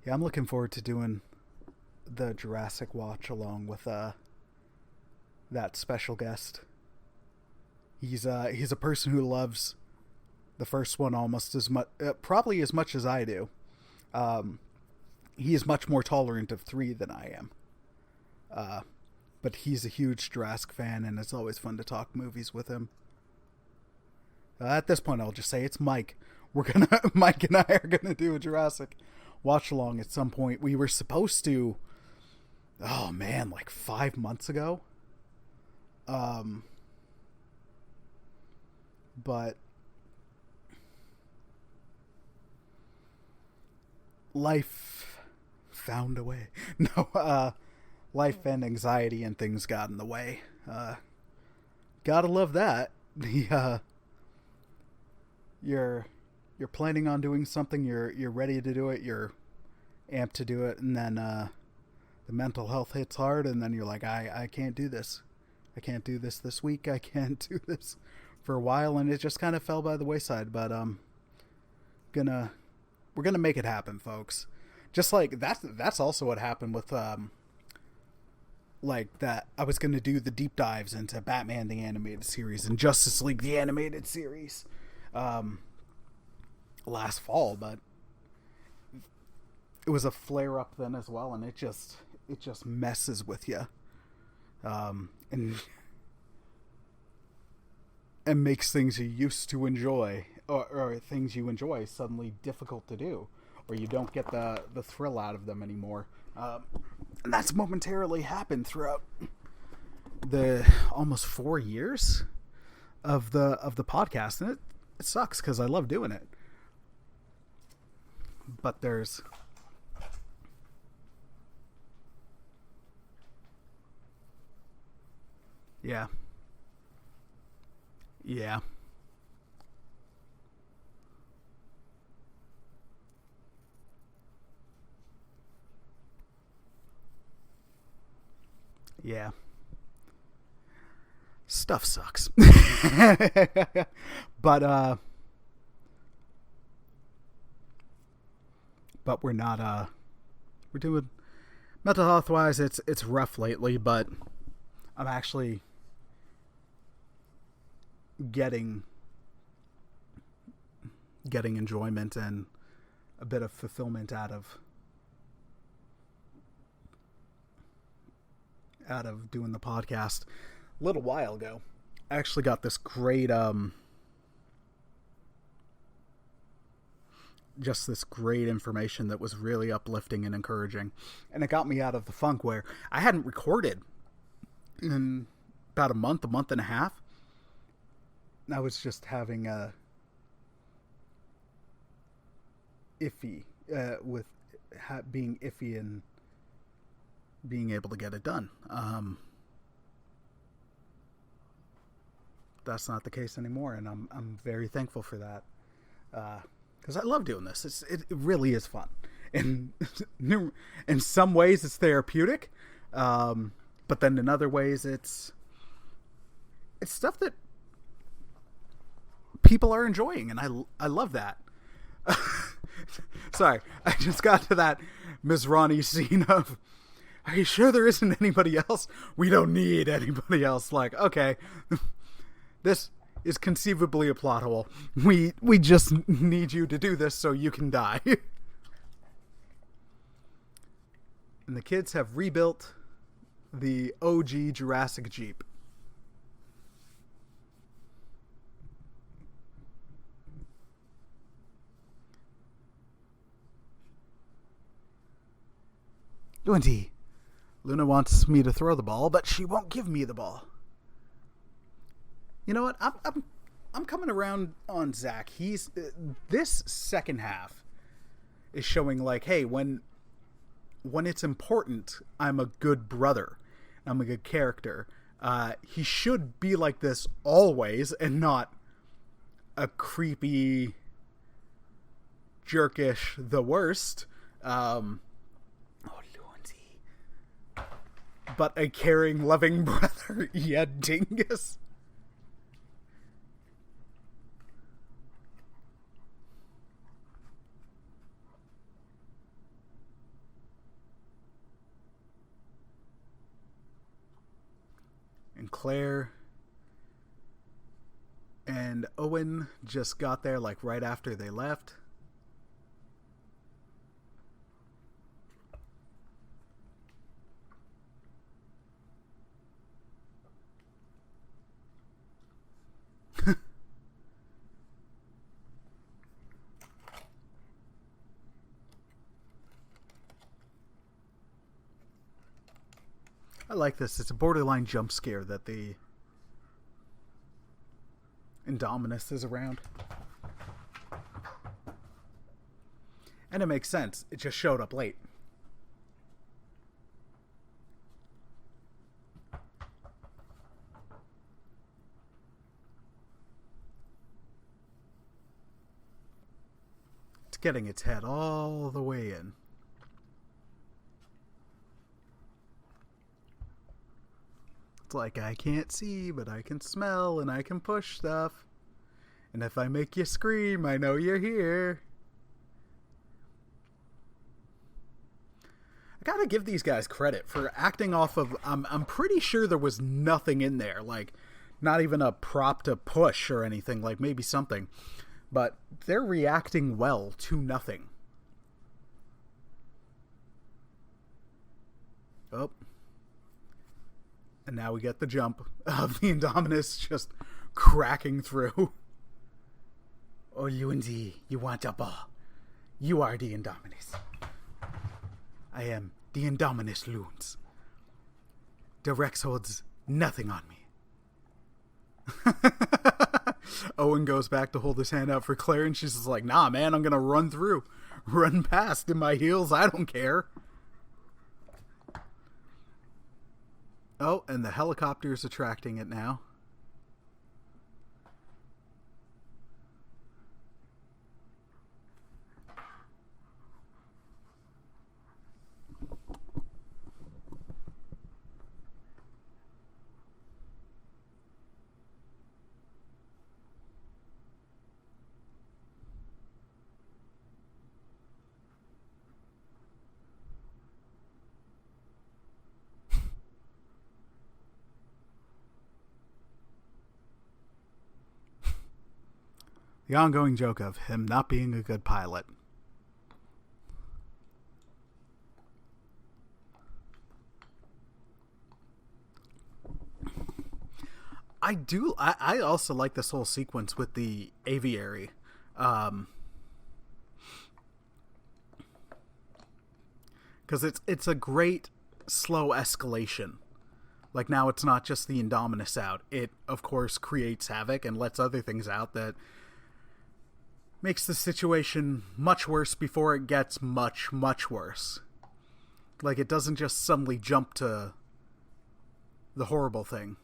Yeah, I'm looking forward to doing the Jurassic Watch along with that special guest. He's a person who loves the first one almost as much, probably as much as I do. He is much more tolerant of 3 than I am. But he's a huge Jurassic fan, and it's always fun to talk movies with him. At this point, I'll just say it's Mike. we're gonna Mike and I are gonna do a Jurassic watch along at some point. We were supposed to, oh man, like 5 months ago. But life found a way. No, life and anxiety and things got in the way. Gotta love that. You're planning on doing something, you're ready to do it, you're amped to do it, and then the mental health hits hard, and then you're like, I can't do this. I can't do this week. I can't do this for a while, and it just kind of fell by the wayside. But we're gonna make it happen, folks. Just like that's also what happened with like that. I was gonna do the deep dives into Batman the animated series and Justice League the animated series last fall, but it was a flare up then as well, and it just messes with you, and makes things you used to enjoy or things you enjoy suddenly difficult to do, or you don't get the thrill out of them anymore. And that's momentarily happened throughout the almost 4 years of the podcast, and it sucks because I love doing it. But there's yeah. Yeah. Yeah. Stuff sucks. but we're not we're doing mental health wise it's rough lately, but I'm actually getting enjoyment and a bit of fulfillment out of doing the podcast. A little while ago, I actually got this great just this great information that was really uplifting and encouraging, and it got me out of the funk where I hadn't recorded in about a month and a half. I was just having a iffy with being iffy and being able to get it done. That's not the case anymore, and I'm very thankful for that, because I love doing this. It really is fun, and in some ways it's therapeutic, but then in other ways it's stuff that people are enjoying, and I love that. Sorry, I just got to that Ms. Ronnie scene of, are you sure there isn't anybody else? We don't need anybody else. Like, okay, this is conceivably a plot hole. We just need you to do this so you can die. And the kids have rebuilt the OG Jurassic Jeep. Luna wants me to throw the ball, but she won't give me the ball. You know what? I'm coming around on Zach. He's this second half is showing like, hey, when it's important, I'm a good brother. I'm a good character. He should be like this always, and not a creepy, jerkish, the worst. But a caring, loving brother. Yeah, dingus. And Claire and Owen just got there like right after they left. like this. It's a borderline jump scare that the Indominus is around. And it makes sense. It just showed up late. It's getting its head all the way in. It's like, I can't see, but I can smell and I can push stuff. And if I make you scream, I know you're here. I gotta give these guys credit for acting off of... I'm pretty sure there was nothing in there. Like, not even a prop to push or anything. Like, maybe something. But they're reacting well to nothing. Oh. And now we get the jump of the Indominus just cracking through. Oh, you indeed. You want a ball. You are the Indominus. I am the Indominus Loons. The Rex holds nothing on me. Owen goes back to hold his hand out for Claire, and she's just like, nah, man, I'm going to run through. Run past in my heels. I don't care. Oh, and the helicopter's attracting it now. The ongoing joke of him not being a good pilot. I also like this whole sequence with the aviary. Because it's a great slow escalation. Like, now it's not just the Indominus out. It, of course, creates havoc and lets other things out that makes the situation much worse before it gets much, much worse. Like, it doesn't just suddenly jump to the horrible thing.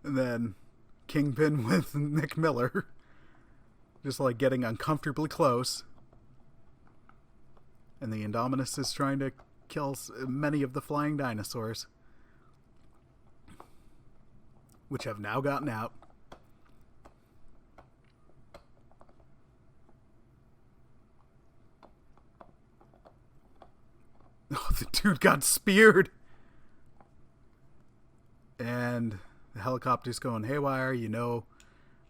And then Kingpin with Nick Miller. Just, like, getting uncomfortably close. And the Indominus is trying to kill many of the flying dinosaurs, which have now gotten out. Oh, the dude got speared. And the helicopter's going haywire. You know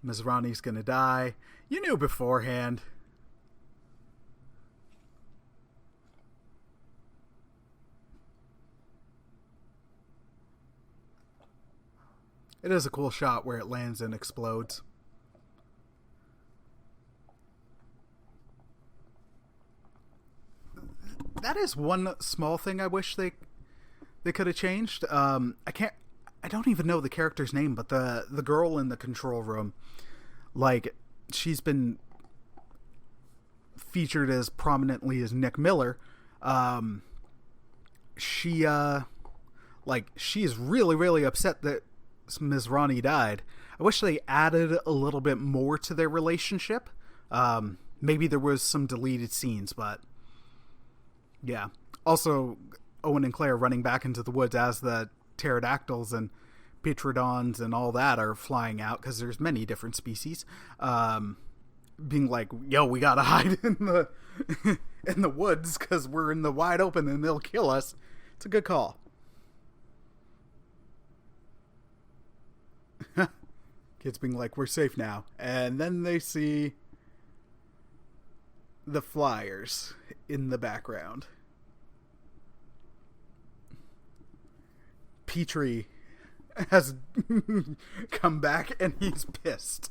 Mizrani's gonna die. You knew beforehand. It is a cool shot where it lands and explodes. That is one small thing I wish they could have changed. I don't even know the character's name, but the girl in the control room, like, she's been featured as prominently as Nick Miller. She is really, really upset that Mizrani died. I wish they added a little bit more to their relationship. Maybe there was some deleted scenes, but yeah. Also, Owen and Claire running back into the woods as the pterodactyls and petrodons and all that are flying out, because there's many different species, being like, yo, we gotta hide in the woods because we're in the wide open and they'll kill us. It's a good call. Kids being like, we're safe now. And then they see the flyers in the background. Petrie has come back and he's pissed.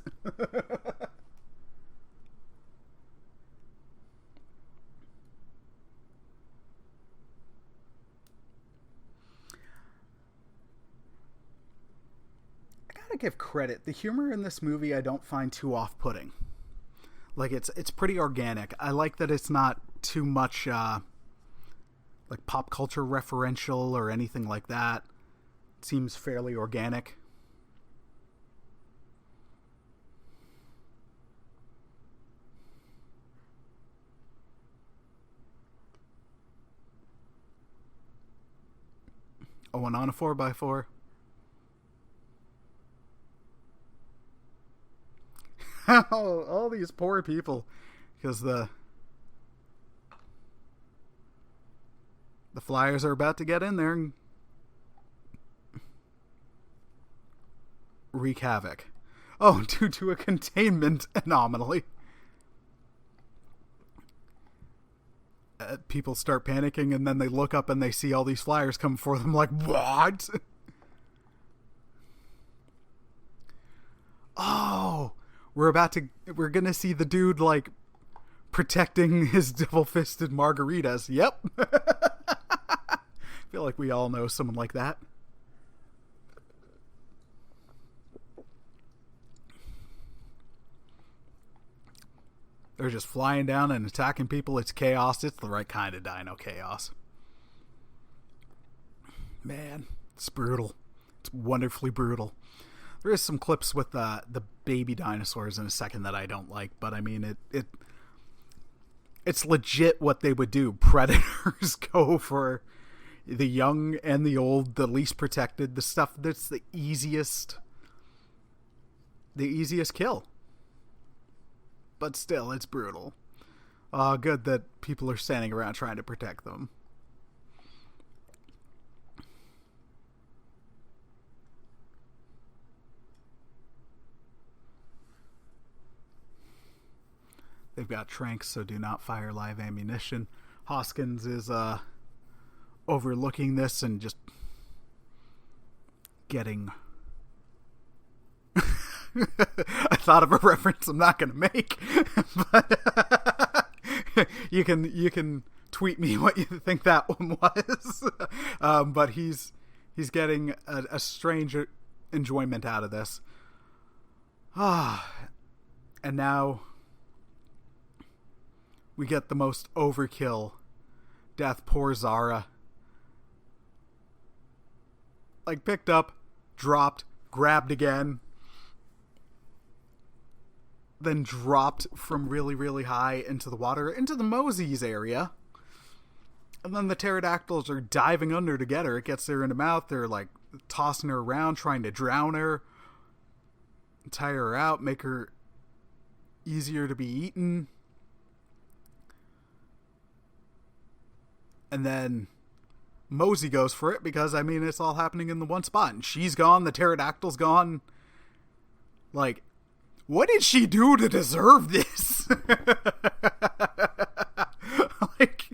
give credit. The humor in this movie I don't find too off-putting. Like, it's pretty organic. I like that it's not too much like pop culture referential or anything like that. It seems fairly organic. Oh, and on a 4x4. All these poor people, because the Flyers are about to get in there and wreak havoc. Oh, due to a containment anomaly. People start panicking, and then they look up and they see all these Flyers come for them like, what? Oh, we're gonna see the dude, like, protecting his double-fisted margaritas. Yep. I feel like we all know someone like that. They're just flying down and attacking people. It's chaos. It's the right kind of dino chaos. Man, it's brutal. It's wonderfully brutal. There is some clips with the baby dinosaurs in a second that I don't like, but I mean, it's legit what they would do. Predators go for the young and the old, the least protected, the stuff that's the easiest kill. But still, it's brutal. Good that people are standing around trying to protect them. They've got tranks, so do not fire live ammunition. Hoskins is overlooking this and just getting... I thought of a reference I'm not going to make, but you can tweet me what you think that one was. But he's getting a strange enjoyment out of this. And now we get the most overkill death. Poor Zara. Like, picked up, dropped, grabbed again, then dropped from really, really high into the water, into the Mosey's area. And then the pterodactyls are diving under to get her. It gets her in the mouth. They're, like, tossing her around, trying to drown her, tire her out, make her easier to be eaten. And then Mosey goes for it because, I mean, it's all happening in the one spot. And she's gone. The pterodactyl's gone. Like, what did she do to deserve this? Like,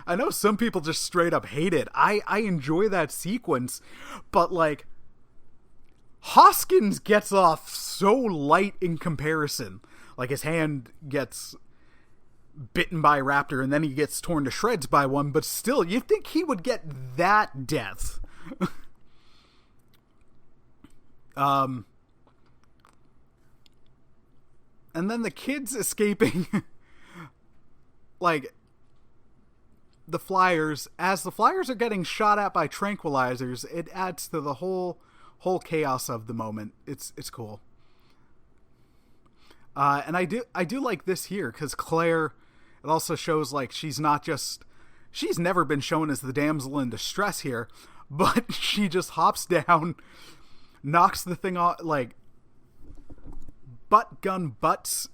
I know some people just straight up hate it. I enjoy that sequence. But, like, Hoskins gets off so light in comparison. Like, his hand gets bitten by a raptor and then he gets torn to shreds by one, but still, you'd think he would get that death. And then the kids escaping like the Flyers, as the Flyers are getting shot at by tranquilizers, it adds to the whole chaos of the moment. It's cool. And I do like this here, because Claire, it also shows, like, she's never been shown as the damsel in distress here, but she just hops down, knocks the thing off, like, butts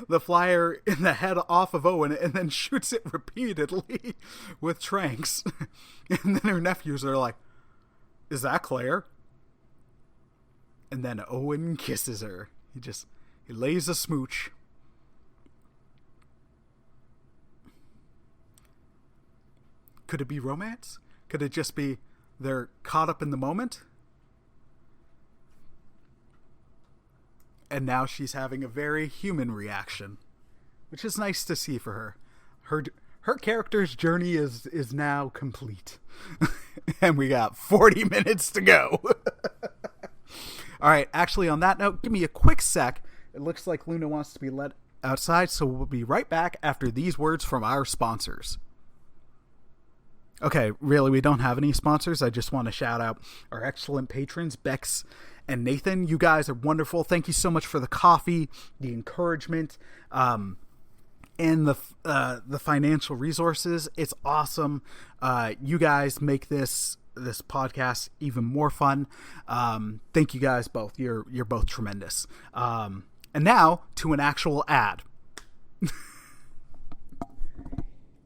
the Flyer in the head off of Owen, and then shoots it repeatedly with tranks. And then her nephews are like, is that Claire? And then Owen kisses her. He lays a smooch. Could it be romance? Could it just be they're caught up in the moment? And now she's having a very human reaction, which is nice to see for her. Her character's journey is now complete. And we got 40 minutes to go. All right, actually, on that note, give me a quick sec. It looks like Luna wants to be let outside, so we'll be right back after these words from our sponsors. Okay, really, we don't have any sponsors. I just want to shout out our excellent patrons, Bex and Nathan. You guys are wonderful. Thank you so much for the coffee, the encouragement, and the financial resources. It's awesome. You guys make this podcast even more fun. Thank you guys both. You're both tremendous. And now to an actual ad. You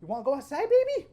want to go outside, baby?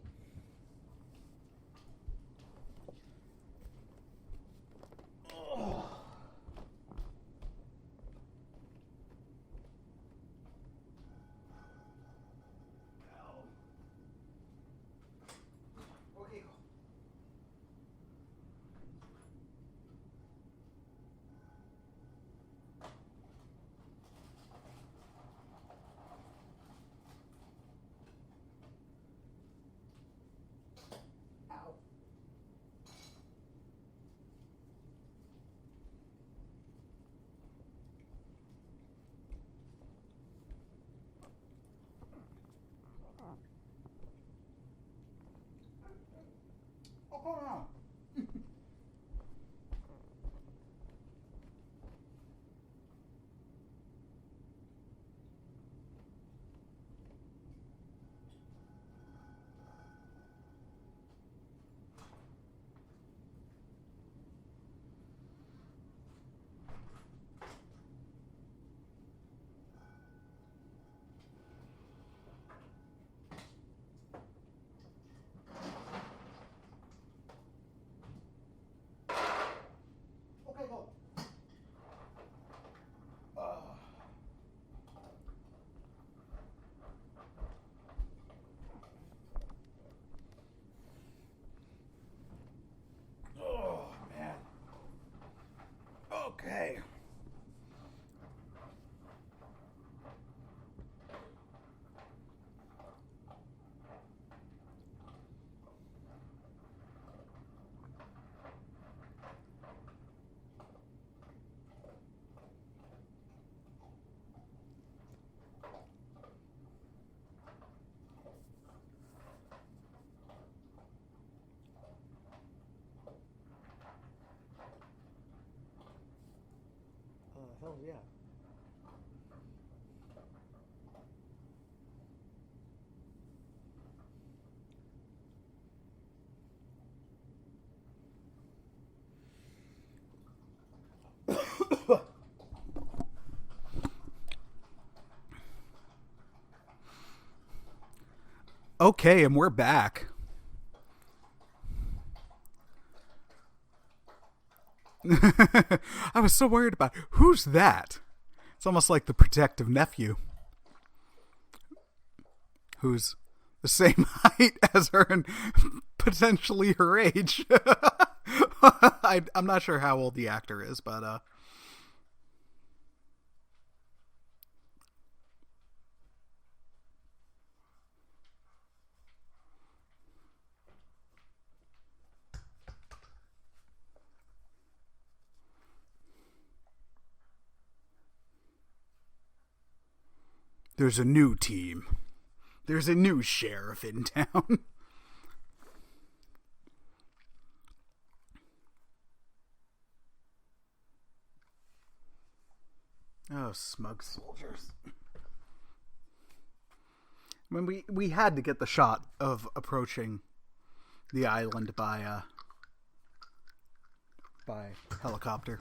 Okay. Hell yeah. Okay, and we're back. I was so worried about who's that? It's almost like the protective nephew who's the same height as her and potentially her age. I'm not sure how old the actor is, but there's a new team. There's a new sheriff in town. Oh, smug soldiers. I mean, we had to get the shot of approaching the island by helicopter.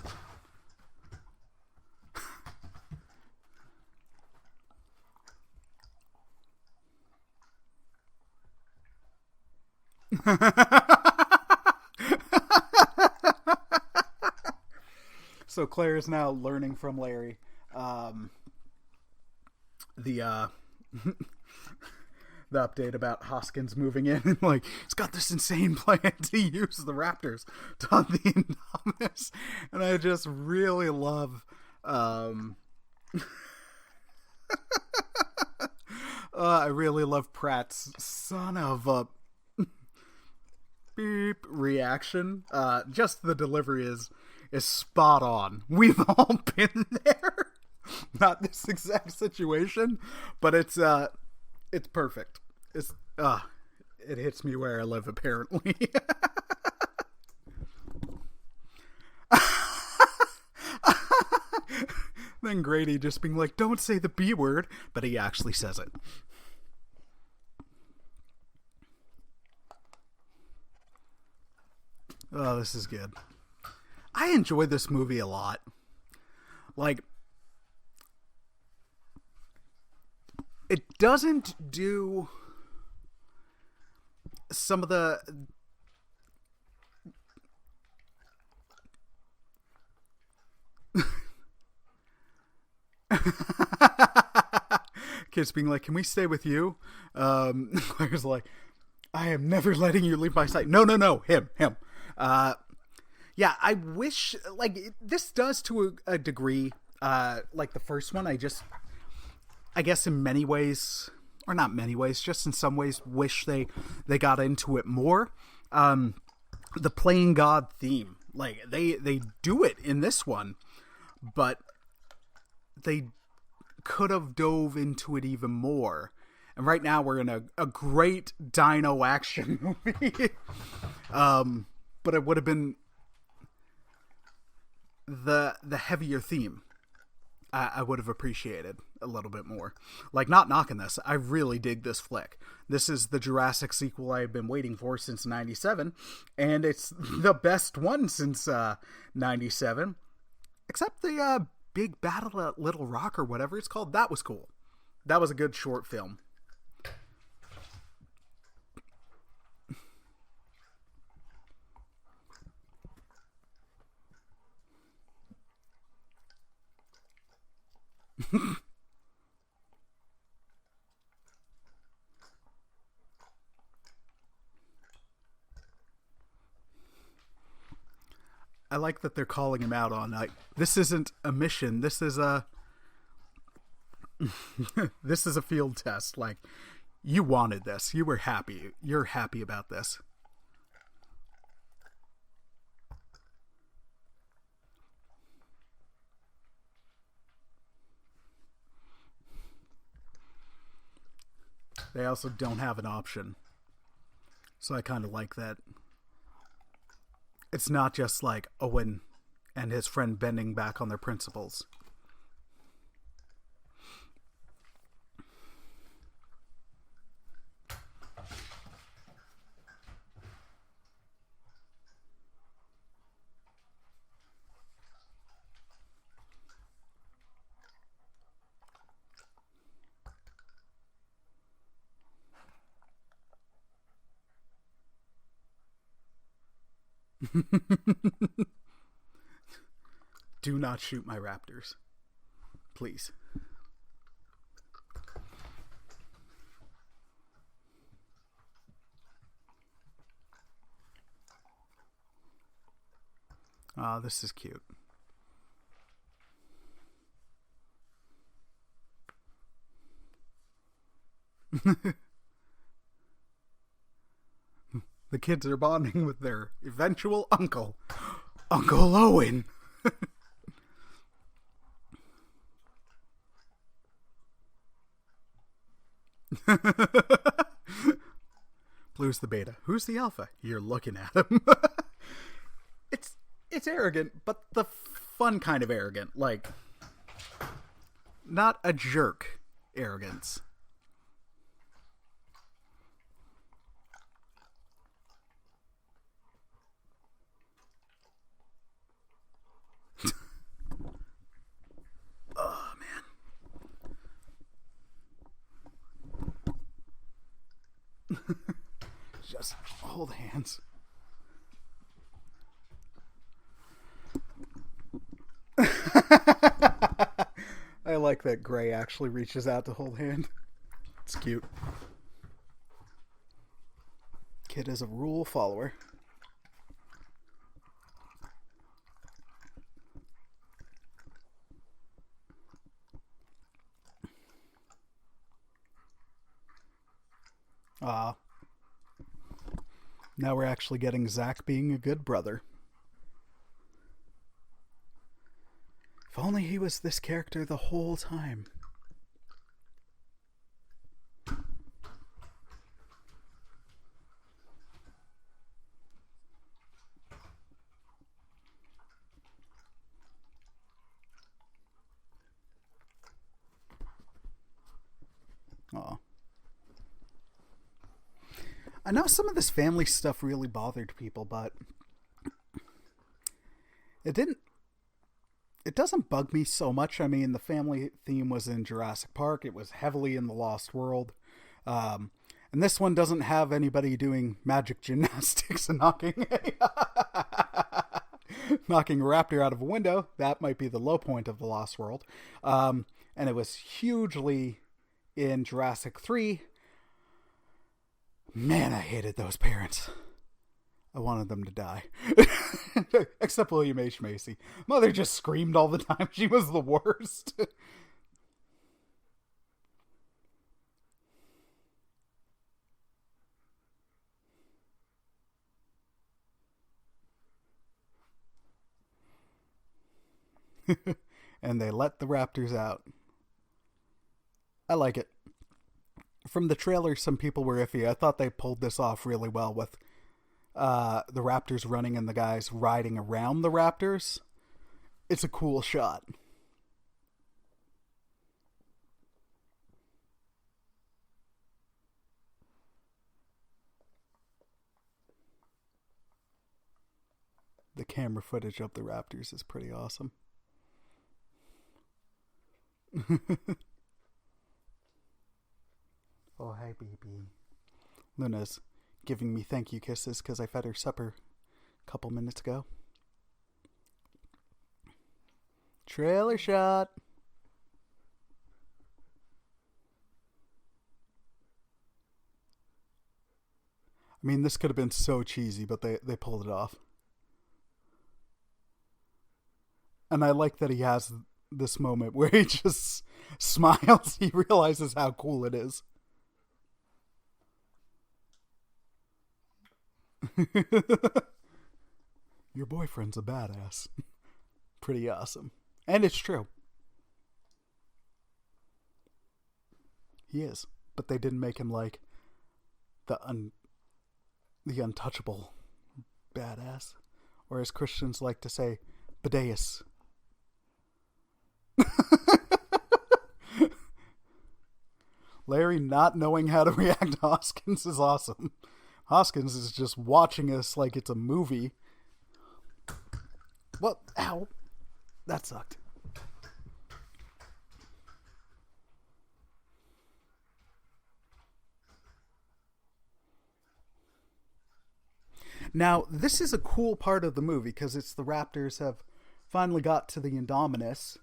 So Claire is now learning from Larry. The the update about Hoskins moving in and like he's got this insane plan to use the Raptors to hunt the Indominus, and I just really love I really love Pratt's son of a beep reaction. Just the delivery is is spot on. We've all been there. Not this exact situation, but it's perfect. It hits me where I live apparently. Then Grady just being like, "Don't say the B word," but he actually says it. Oh, this is good. I enjoy this movie a lot. Like, it doesn't do some of the kids being like, "Can we stay with you?" Claire's like, "I am never letting you leave my sight." No, him. Yeah, I wish, like, this does to a degree, like the first one. I guess in many ways, or not many ways, just in some ways, wish they got into it more. The playing God theme, like, they do it in this one, but they could have dove into it even more. And right now we're in a great dino action movie. But it would have been the heavier theme. I would have appreciated a little bit more. Like, not knocking this. I really dig this flick. This is the Jurassic sequel I've been waiting for since 97. And it's the best one since 97. Except the Big Battle at Little Rock or whatever it's called. That was cool. That was a good short film. I like that they're calling him out on, like, this isn't a mission. This is a this is a field test. Like, you wanted this. You were happy. You're happy about this. They also don't have an option. So I kind of like that. It's not just like Owen and his friend bending back on their principles. Do not shoot my raptors. Please. Ah, this is cute. The kids are bonding with their eventual uncle, Uncle Owen. Blue's the beta. Who's the alpha? You're looking at him. It's arrogant, but the fun kind of arrogant. Like, not a jerk arrogance. Oh, man. Just hold hands. I like that Gray actually reaches out to hold hand. It's cute. Kid is a rule follower. Now we're actually getting Zach being a good brother. If only he was this character the whole time. Aw. I know some of this family stuff really bothered people, but it doesn't bug me so much. I mean, the family theme was in Jurassic Park. It was heavily in The Lost World. And this one doesn't have anybody doing magic gymnastics and knocking knocking a raptor out of a window. That might be the low point of The Lost World. And it was hugely in Jurassic 3. Man, I hated those parents. I wanted them to die. Except William H. Macy. Mother just screamed all the time. She was the worst. And they let the raptors out. I like it. From the trailer, some people were iffy. I thought they pulled this off really well with the raptors running and the guys riding around the raptors. It's a cool shot. The camera footage of the raptors is pretty awesome. Oh, hi, baby. Luna's giving me thank you kisses because I fed her supper a couple minutes ago. Trailer shot. I mean, this could have been so cheesy, but they pulled it off. And I like that he has this moment where he just smiles. He realizes how cool it is. Your boyfriend's a badass. Pretty awesome. And it's true. He is. But they didn't make him like the untouchable badass. Or as Christians like to say, Badeus. Larry not knowing how to react to Hoskins is awesome. Hoskins is just watching us like it's a movie. What? Ow. That sucked. Now, this is a cool part of the movie because it's the Raptors have finally got to the Indominus.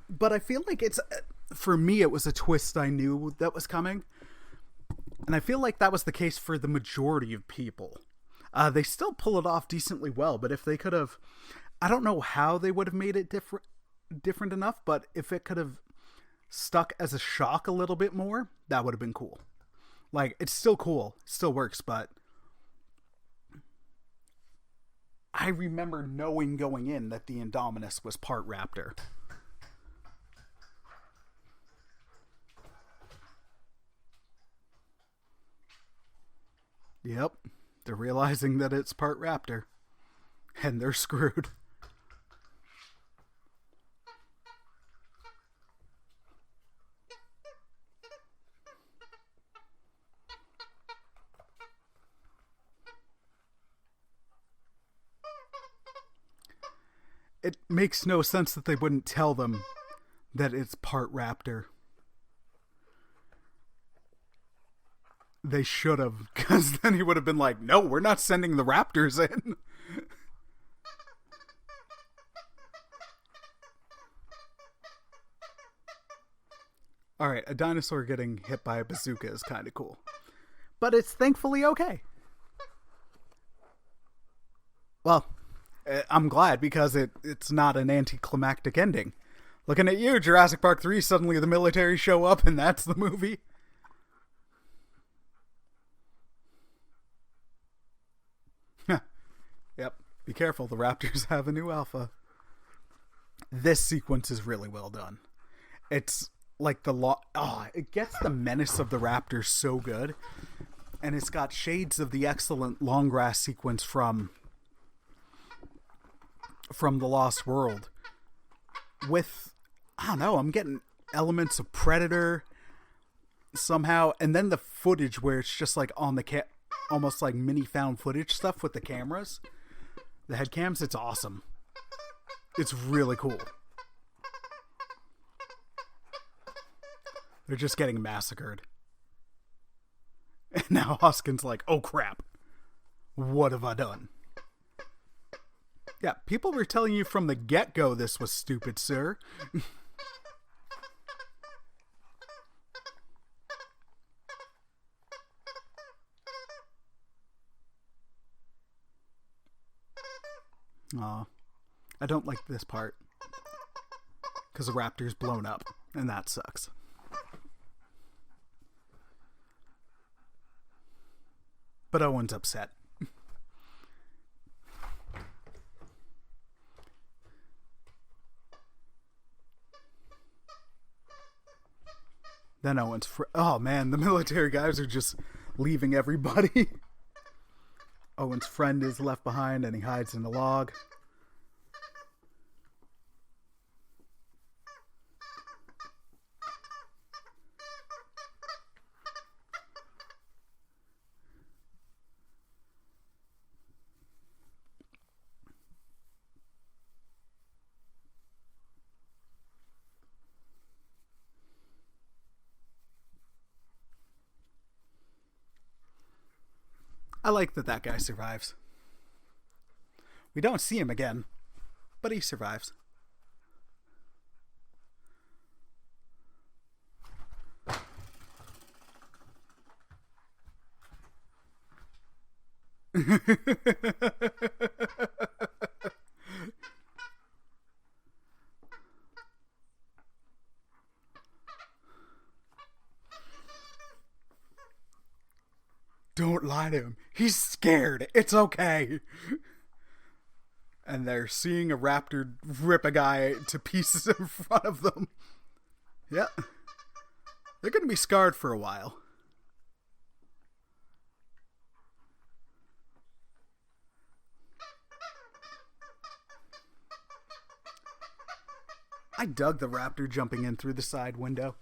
But I feel like it's, for me, it was a twist I knew that was coming. And I feel like that was the case for the majority of people. They still pull it off decently well, but if they could have, I don't know how they would have made it different enough, but if it could have stuck as a shock a little bit more, that would have been cool. Like, it's still cool, still works, but I remember knowing going in that the Indominus was part raptor. Yep, they're realizing that it's part raptor, and they're screwed. It makes no sense that they wouldn't tell them that it's part raptor. They should have, because then he would have been like, no, we're not sending the raptors in. Alright, a dinosaur getting hit by a bazooka is kind of cool. But it's thankfully okay. Well, I'm glad because it's not an anticlimactic ending. Looking at you, Jurassic Park 3, suddenly the military show up and that's the movie. Be careful, the Raptors have a new alpha. This sequence is really well done. It's like it gets the menace of the Raptors so good, and it's got shades of the excellent long grass sequence from The Lost World. With, I don't know, I'm getting elements of Predator somehow, and then the footage where it's just like on the almost like mini found footage stuff with the cameras, the head cams. It's awesome. It's really cool. They're just getting massacred. And now Hoskin's like, oh crap, what have I done? Yeah, people were telling you from the get-go this was stupid, sir. Aw, I don't like this part. Because the raptor's blown up, and that sucks. But Owen's upset. Then Owen's oh man, the military guys are just leaving everybody. Owen's friend is left behind and he hides in the log. I like that guy survives. We don't see him again, but he survives. Don't lie to him. He's scared. It's okay. And they're seeing a raptor rip a guy to pieces in front of them. Yeah. They're going to be scarred for a while. I dug the raptor jumping in through the side window.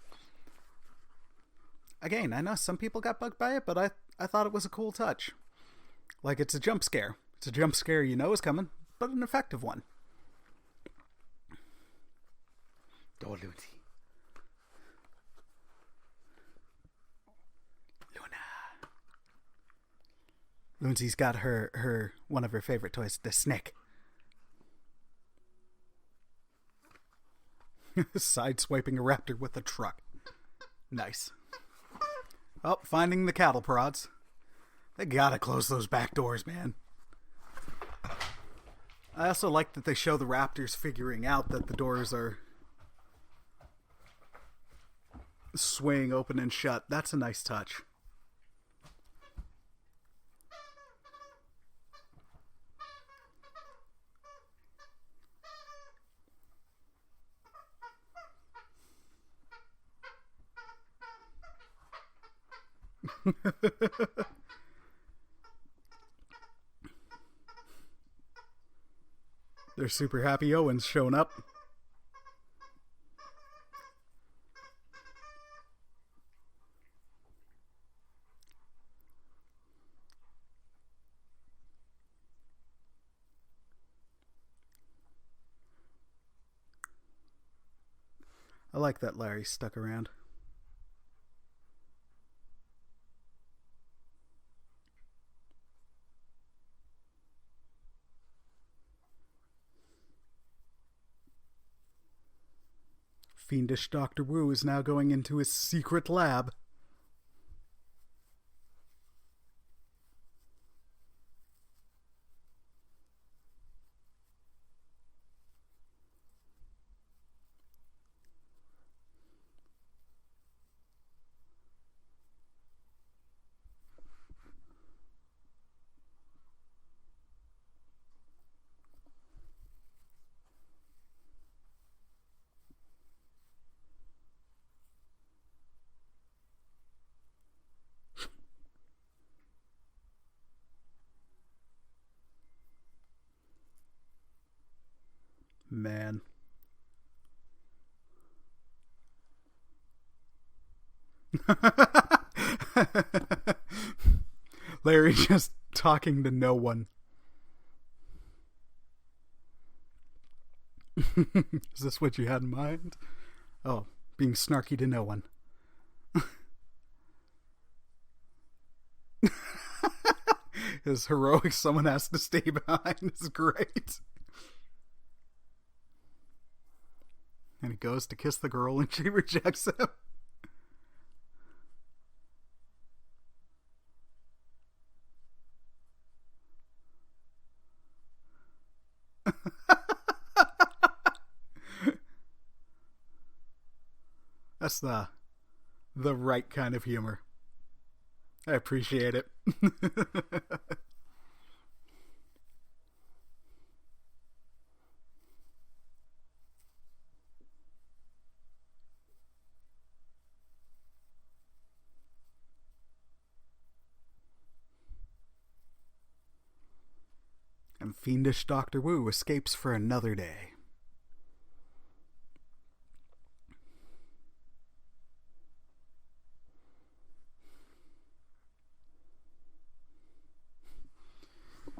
Again, I know some people got bugged by it, but I thought it was a cool touch. Like, it's a jump scare. It's a jump scare you know is coming, but an effective one. Oh, Lucy. Luna. Lucy's got her one of her favorite toys, the snake. Sideswiping a raptor with a truck. Nice. Oh, finding the cattle prods. They gotta close those back doors, man. I also like that they show the raptors figuring out that the doors are swaying open and shut. That's a nice touch. They're super happy Owen's shown up. I like that Larry stuck around. Fiendish Dr. Wu is now going into his secret lab. Man. Larry just talking to no one. Is this what you had in mind? Oh, being snarky to no one. His heroic someone has to stay behind is great. And he goes to kiss the girl and she rejects him. That's the right kind of humor. I appreciate it. And fiendish Dr. Wu escapes for another day.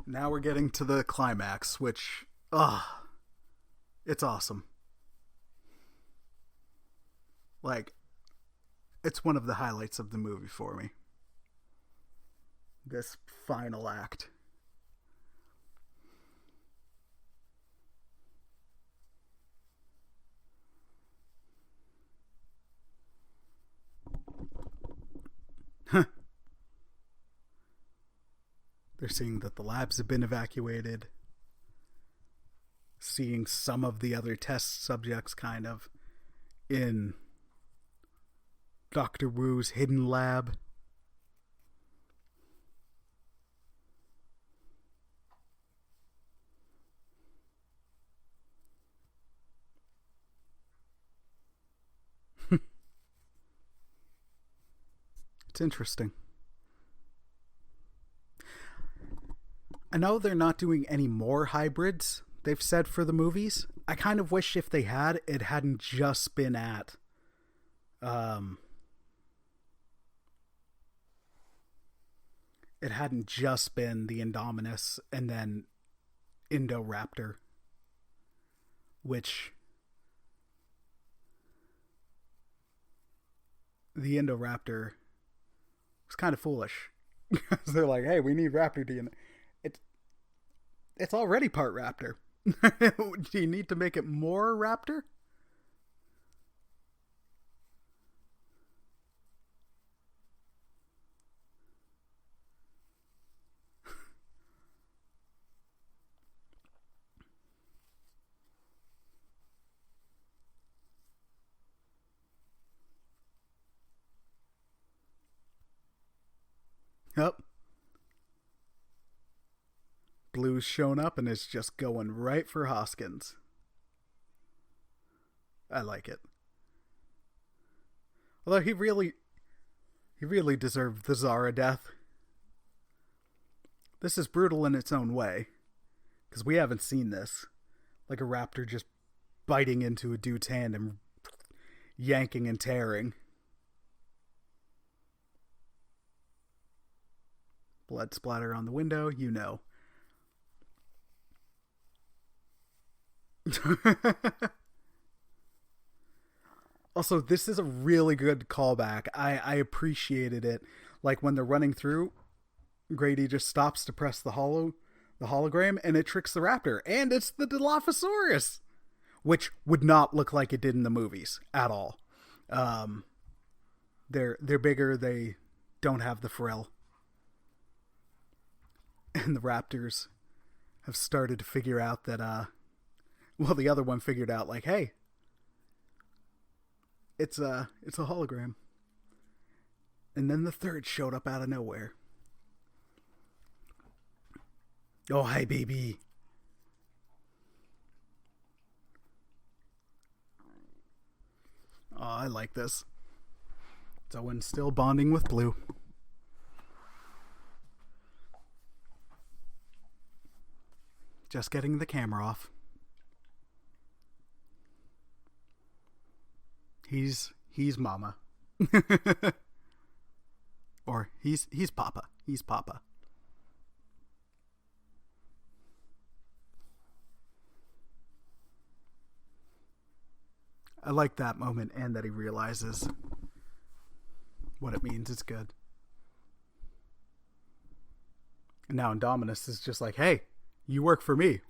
Now we're getting to the climax, which, it's awesome. Like, it's one of the highlights of the movie for me. This final act. They're seeing that the labs have been evacuated. Seeing some of the other test subjects kind of in Dr. Wu's hidden lab. It's interesting. I know they're not doing any more hybrids, they've said, for the movies. I kind of wish if they had, it hadn't just been at it hadn't just been the Indominus and then Indoraptor, which the Indoraptor was kind of foolish. They're like, hey, we need Raptor DNA. It's already part raptor. Do you need to make it more raptor? Yep. Blue's shown up and is just going right for Hoskins. I like it. Although he really deserved the Zara death. This is brutal in its own way, because we haven't seen this. Like a raptor just biting into a dude's hand and yanking and tearing. Blood splatter on the window, you know. Also, this is a really good callback. I appreciated it. Like when they're running through, Grady just stops to press the hologram, and it tricks the raptor, and it's the Dilophosaurus, which would not look like it did in the movies at all. They're bigger. They don't have the frill, and the raptors have started to figure out that well, the other one figured out, like, hey, it's a hologram. And then the third showed up out of nowhere. Oh, hi, baby. Oh, I like this. It's Owen still bonding with Blue. Just getting the camera off. He's mama. Or he's papa. He's papa. I like that moment, and that he realizes what it means. It's good. And now Indominus is just like, hey, you work for me.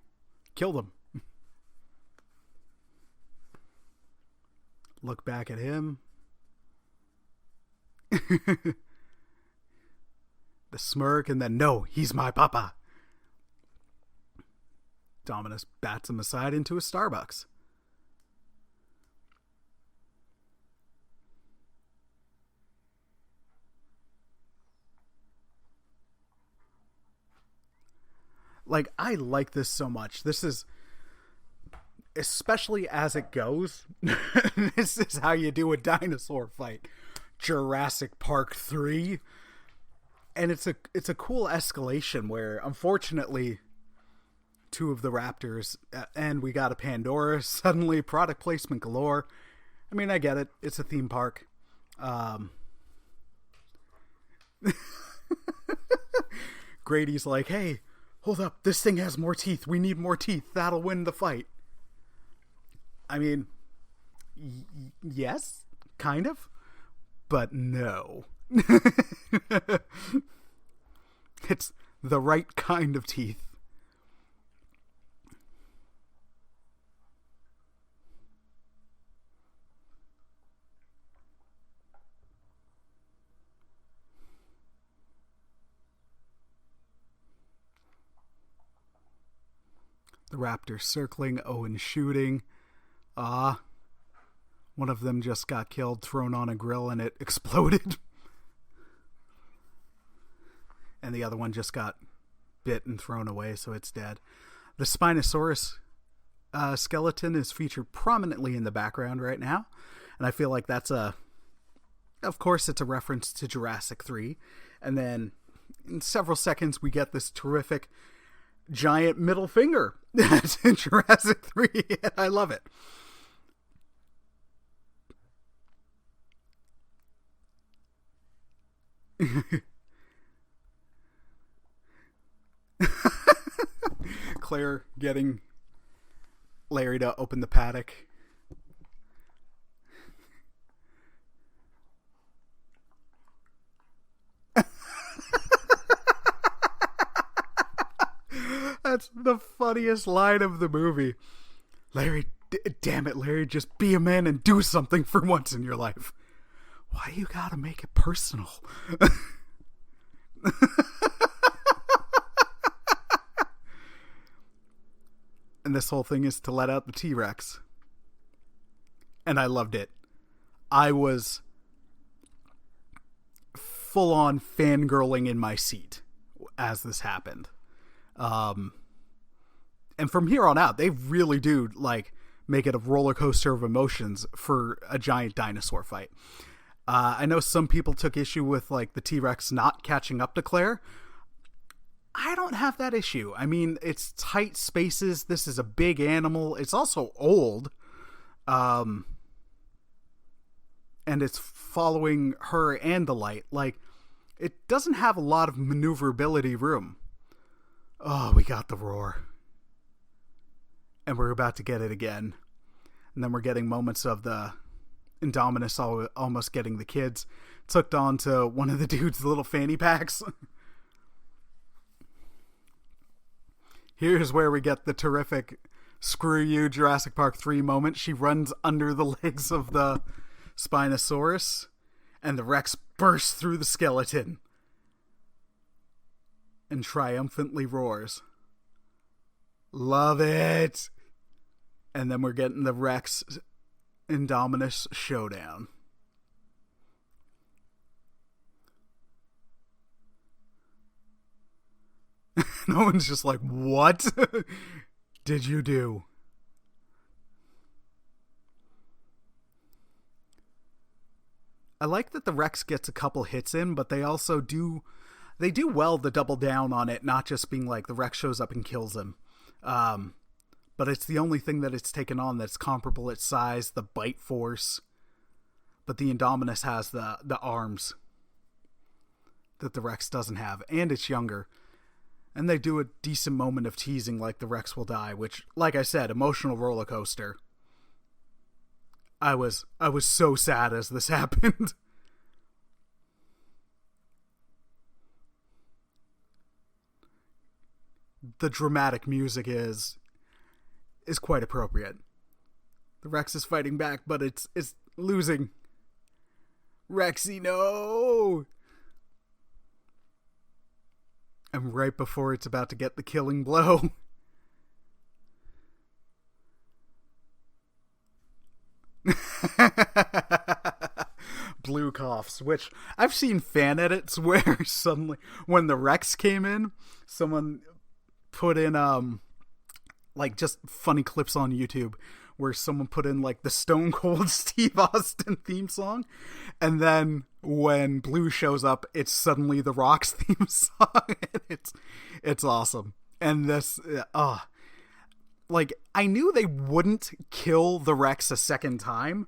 Kill them. Look back at him. The smirk, and then, no, he's my papa. Dominus bats him aside into a Starbucks. Like, I like this so much. This is, especially as it goes, this is how you do a dinosaur fight. Jurassic Park 3. And it's a cool escalation where, unfortunately, two of the raptors, and we got a Pandora, suddenly product placement galore. I mean, I get it. It's a theme park. Grady's like, hey, hold up, this thing has more teeth. We need more teeth. That'll win the fight. I mean, yes, kind of, but no. It's the right kind of teeth. The raptors circling, Owen shooting. One of them just got killed, thrown on a grill, and it exploded. And the other one just got bit and thrown away, so it's dead. The Spinosaurus skeleton is featured prominently in the background right now. And I feel like that's of course, it's a reference to Jurassic 3. And then in several seconds, we get this terrific giant middle finger that's in Jurassic 3. I love it. Claire getting Larry to open the paddock. That's the funniest line of the movie. Larry, damn it, Larry, just be a man and do something for once in your life. Why you gotta make it personal? And this whole thing is to let out the T-Rex. And I loved it. I was full on fangirling in my seat as this happened. And from here on out, they really do like make it a roller coaster of emotions for a giant dinosaur fight. I know some people took issue with like the T-Rex not catching up to Claire. I don't have that issue. I mean, it's tight spaces. This is a big animal. It's also old. And it's following her and the light. Like, it doesn't have a lot of maneuverability room. Oh, we got the roar. And we're about to get it again. And then we're getting moments of the Indominus almost getting the kids tucked onto one of the dude's little fanny packs. Here's where we get the terrific screw you Jurassic Park 3 moment. She runs under the legs of the Spinosaurus and the Rex bursts through the skeleton and triumphantly roars. Love it. And then we're getting the Rex Indominus showdown. No one's just like, what did you do? I like that the Rex gets a couple hits in, but they also do well to double down on it, not just being like the Rex shows up and kills him. But it's the only thing that it's taken on that's comparable its size, the bite force. but the Indominus has the arms that the Rex doesn't have, and it's younger. And they do a decent moment of teasing like the Rex will die, which, like I said, emotional roller coaster. I was so sad as this happened. The dramatic music is quite appropriate. The Rex is fighting back, but it's losing. Rexy, no! And right before it's about to get the killing blow, Blue coughs, which I've seen fan edits where suddenly, when the Rex came in, someone put in, like, just funny clips on YouTube where someone put in, like, the Stone Cold Steve Austin theme song, and then when Blue shows up, it's suddenly the Rock's theme song. It's awesome. And this, like, I knew they wouldn't kill the Rex a second time,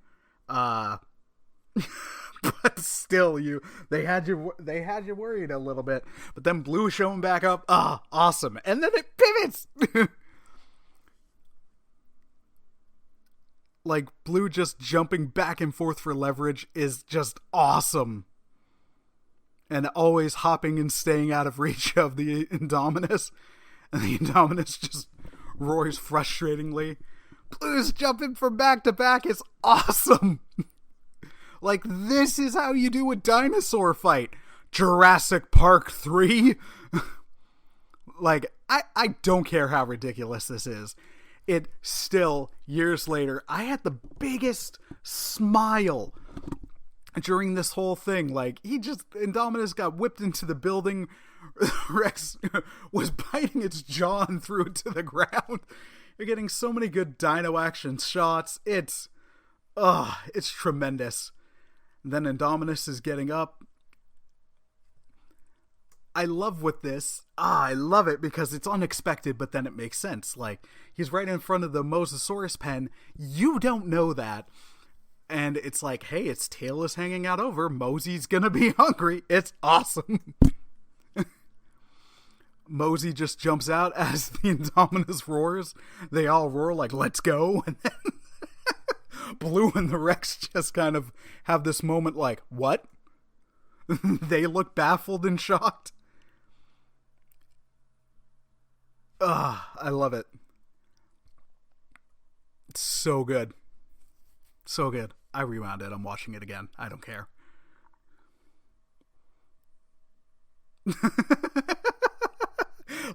but still, they had you worried a little bit. But then Blue showing back up, awesome. And then it pivots. Like, Blue just jumping back and forth for leverage is just awesome. And always hopping and staying out of reach of the Indominus. And the Indominus just roars frustratingly. Blue's jumping from back to back is awesome. Like, this is how you do a dinosaur fight. Jurassic Park 3. Like, I don't care how ridiculous this is. It still, years later, I had the biggest smile during this whole thing. Like, Indominus got whipped into the building. Rex was biting its jaw and threw it to the ground. You're getting so many good dino action shots. It's tremendous. And then Indominus is getting up. I love with this. I love it because it's unexpected, but then it makes sense. Like, he's right in front of the Mosasaurus pen. You don't know that. And it's like, hey, its tail is hanging out over. Mosey's gonna be hungry. It's awesome. Mosey just jumps out as the Indominus roars. They all roar like, let's go. And then Blue and the Rex just kind of have this moment like, what? They look baffled and shocked. I love it. It's so good. So good. I rewound it. I'm watching it again. I don't care.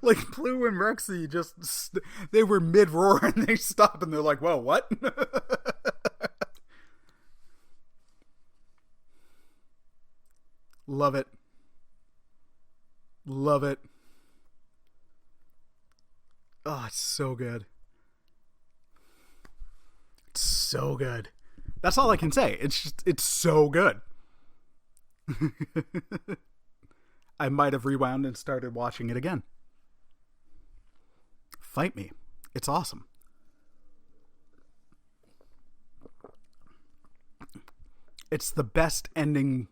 Like, Blue and Rexy they were mid-roar and they stop and they're like, whoa, what? Love it. Love it. Oh, it's so good. It's so good. That's all I can say. It's so good. I might have rewound and started watching it again. Fight me. It's awesome. It's the best ending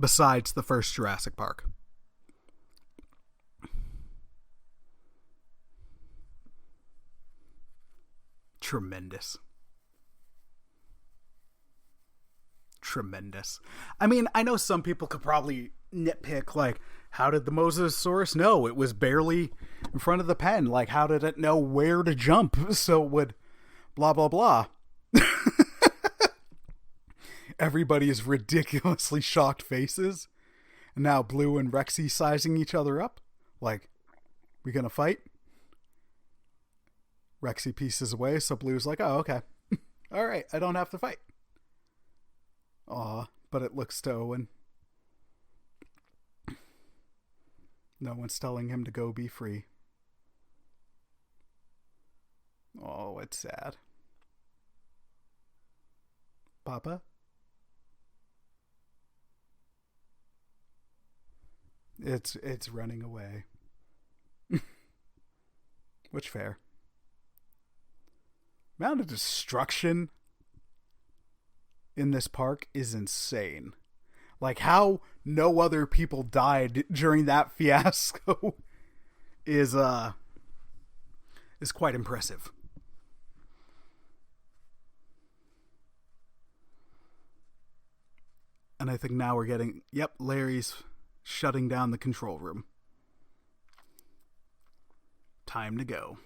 besides the first Jurassic Park. Tremendous. Tremendous. I mean, I know some people could probably nitpick, like, how did the Mosasaurus know? It was barely in front of the pen. Like, how did it know where to jump? So it would blah, blah, blah. Everybody's ridiculously shocked faces. And now Blue and Rexy sizing each other up. Like, we gonna fight? Rexy pieces away, so Blue's like, oh, okay. Alright, I don't have to fight. Aw, but it looks to Owen. No one's telling him to go be free. Oh, it's sad. Papa? It's running away. Which fair. Amount of destruction. in this park is insane. Like, how no other people died during that fiasco is quite impressive. And I think now we're getting, yep, Larry's shutting down the control room. Time to go.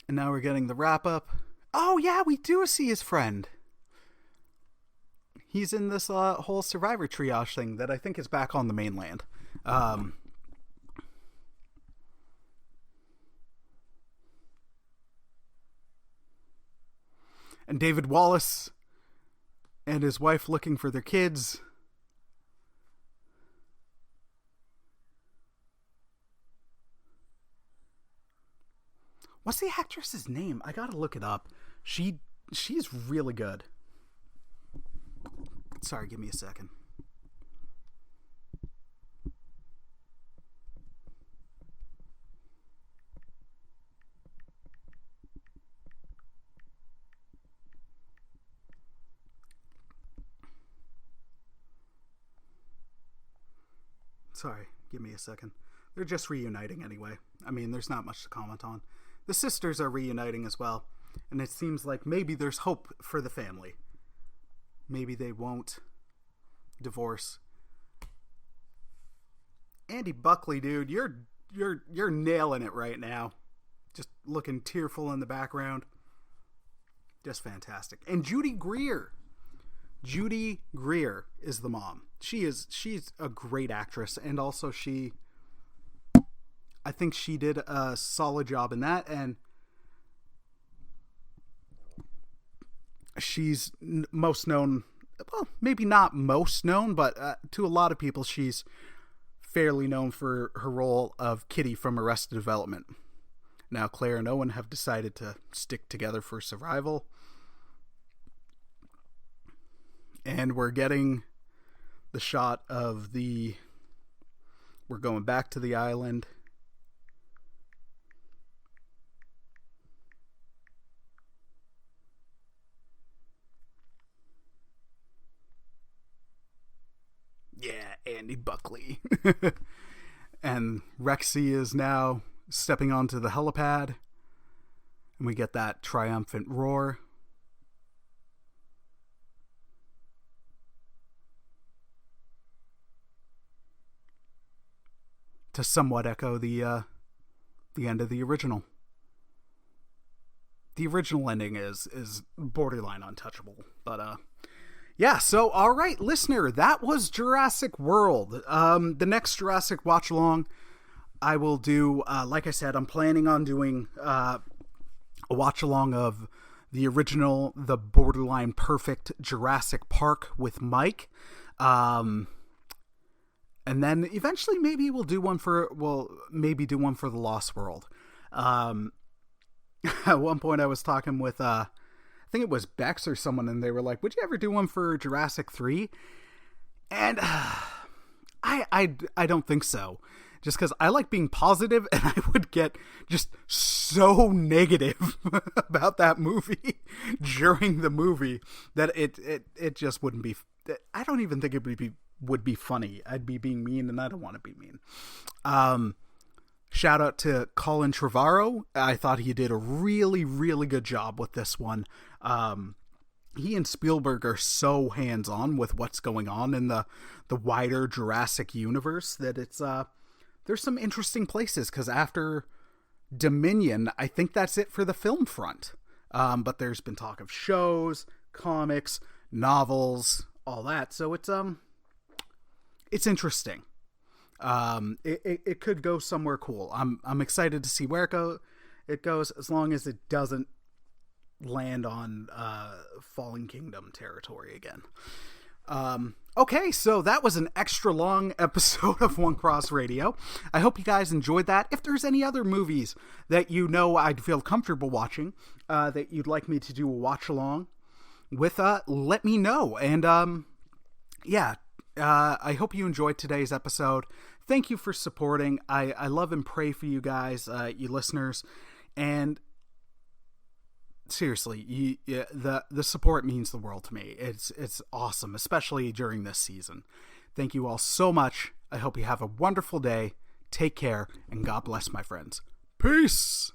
And now we're getting the wrap up. Oh yeah, we do see his friend. He's in this whole survivor triage thing that I think is back on the mainland. And David Wallace and his wife looking for their kids. What's the actress's name? I gotta look it up. She's really good. Sorry, give me a second. Sorry, give me a second. They're just reuniting anyway. I mean, there's not much to comment on. The sisters are reuniting as well, and it seems like maybe there's hope for the family. Maybe they won't divorce. Andy Buckley, dude, you're nailing it right now. Just looking tearful in the background. Just fantastic. And Judy Greer. Judy Greer is the mom. She's a great actress, and also I think she did a solid job in that, and she's most known, well, maybe not most known, but to a lot of people, she's fairly known for her role of Kitty from Arrested Development. Now, Claire and Owen have decided to stick together for survival, and we're getting the shot of we're going back to the island. Yeah, Andy Buckley. And Rexy is now stepping onto the helipad. And we get that triumphant roar. To somewhat echo the end of the original. The original ending is borderline untouchable. But yeah, so, all right, listener, that was Jurassic World. The next Jurassic Watch Along I will do, like I said, I'm planning on doing a watch along of the original, the borderline perfect Jurassic Park with Mike. And then eventually maybe we'll do one for the Lost World. At one point I was talking with, I think it was Bex or someone, and they were like, would you ever do one for Jurassic 3? And I don't think so. Just because I like being positive, and I would get just so negative about that movie during the movie that it just wouldn't be. I don't even think it would be funny. I'd be being mean, and I don't want to be mean. Shout out to Colin Trevorrow. I thought he did a really, really good job with this one. He and Spielberg are so hands-on with what's going on in the wider Jurassic universe that it's there's some interesting places, because after Dominion, I think that's it for the film front. But there's been talk of shows, comics, novels, all that. So it's interesting. It could go somewhere cool. I'm excited to see where it goes, as long as it doesn't land on Fallen Kingdom territory again. Okay, so that was an extra long episode of One Cross Radio. I hope you guys enjoyed that. If there's any other movies that you know I'd feel comfortable watching, that you'd like me to do a watch along with, let me know. And yeah, I hope you enjoyed today's episode. Thank you for supporting. I love and pray for you guys, you listeners. And seriously, the support means the world to me. It's awesome, especially during this season. Thank you all so much. I hope you have a wonderful day. Take care, and God bless, my friends. Peace!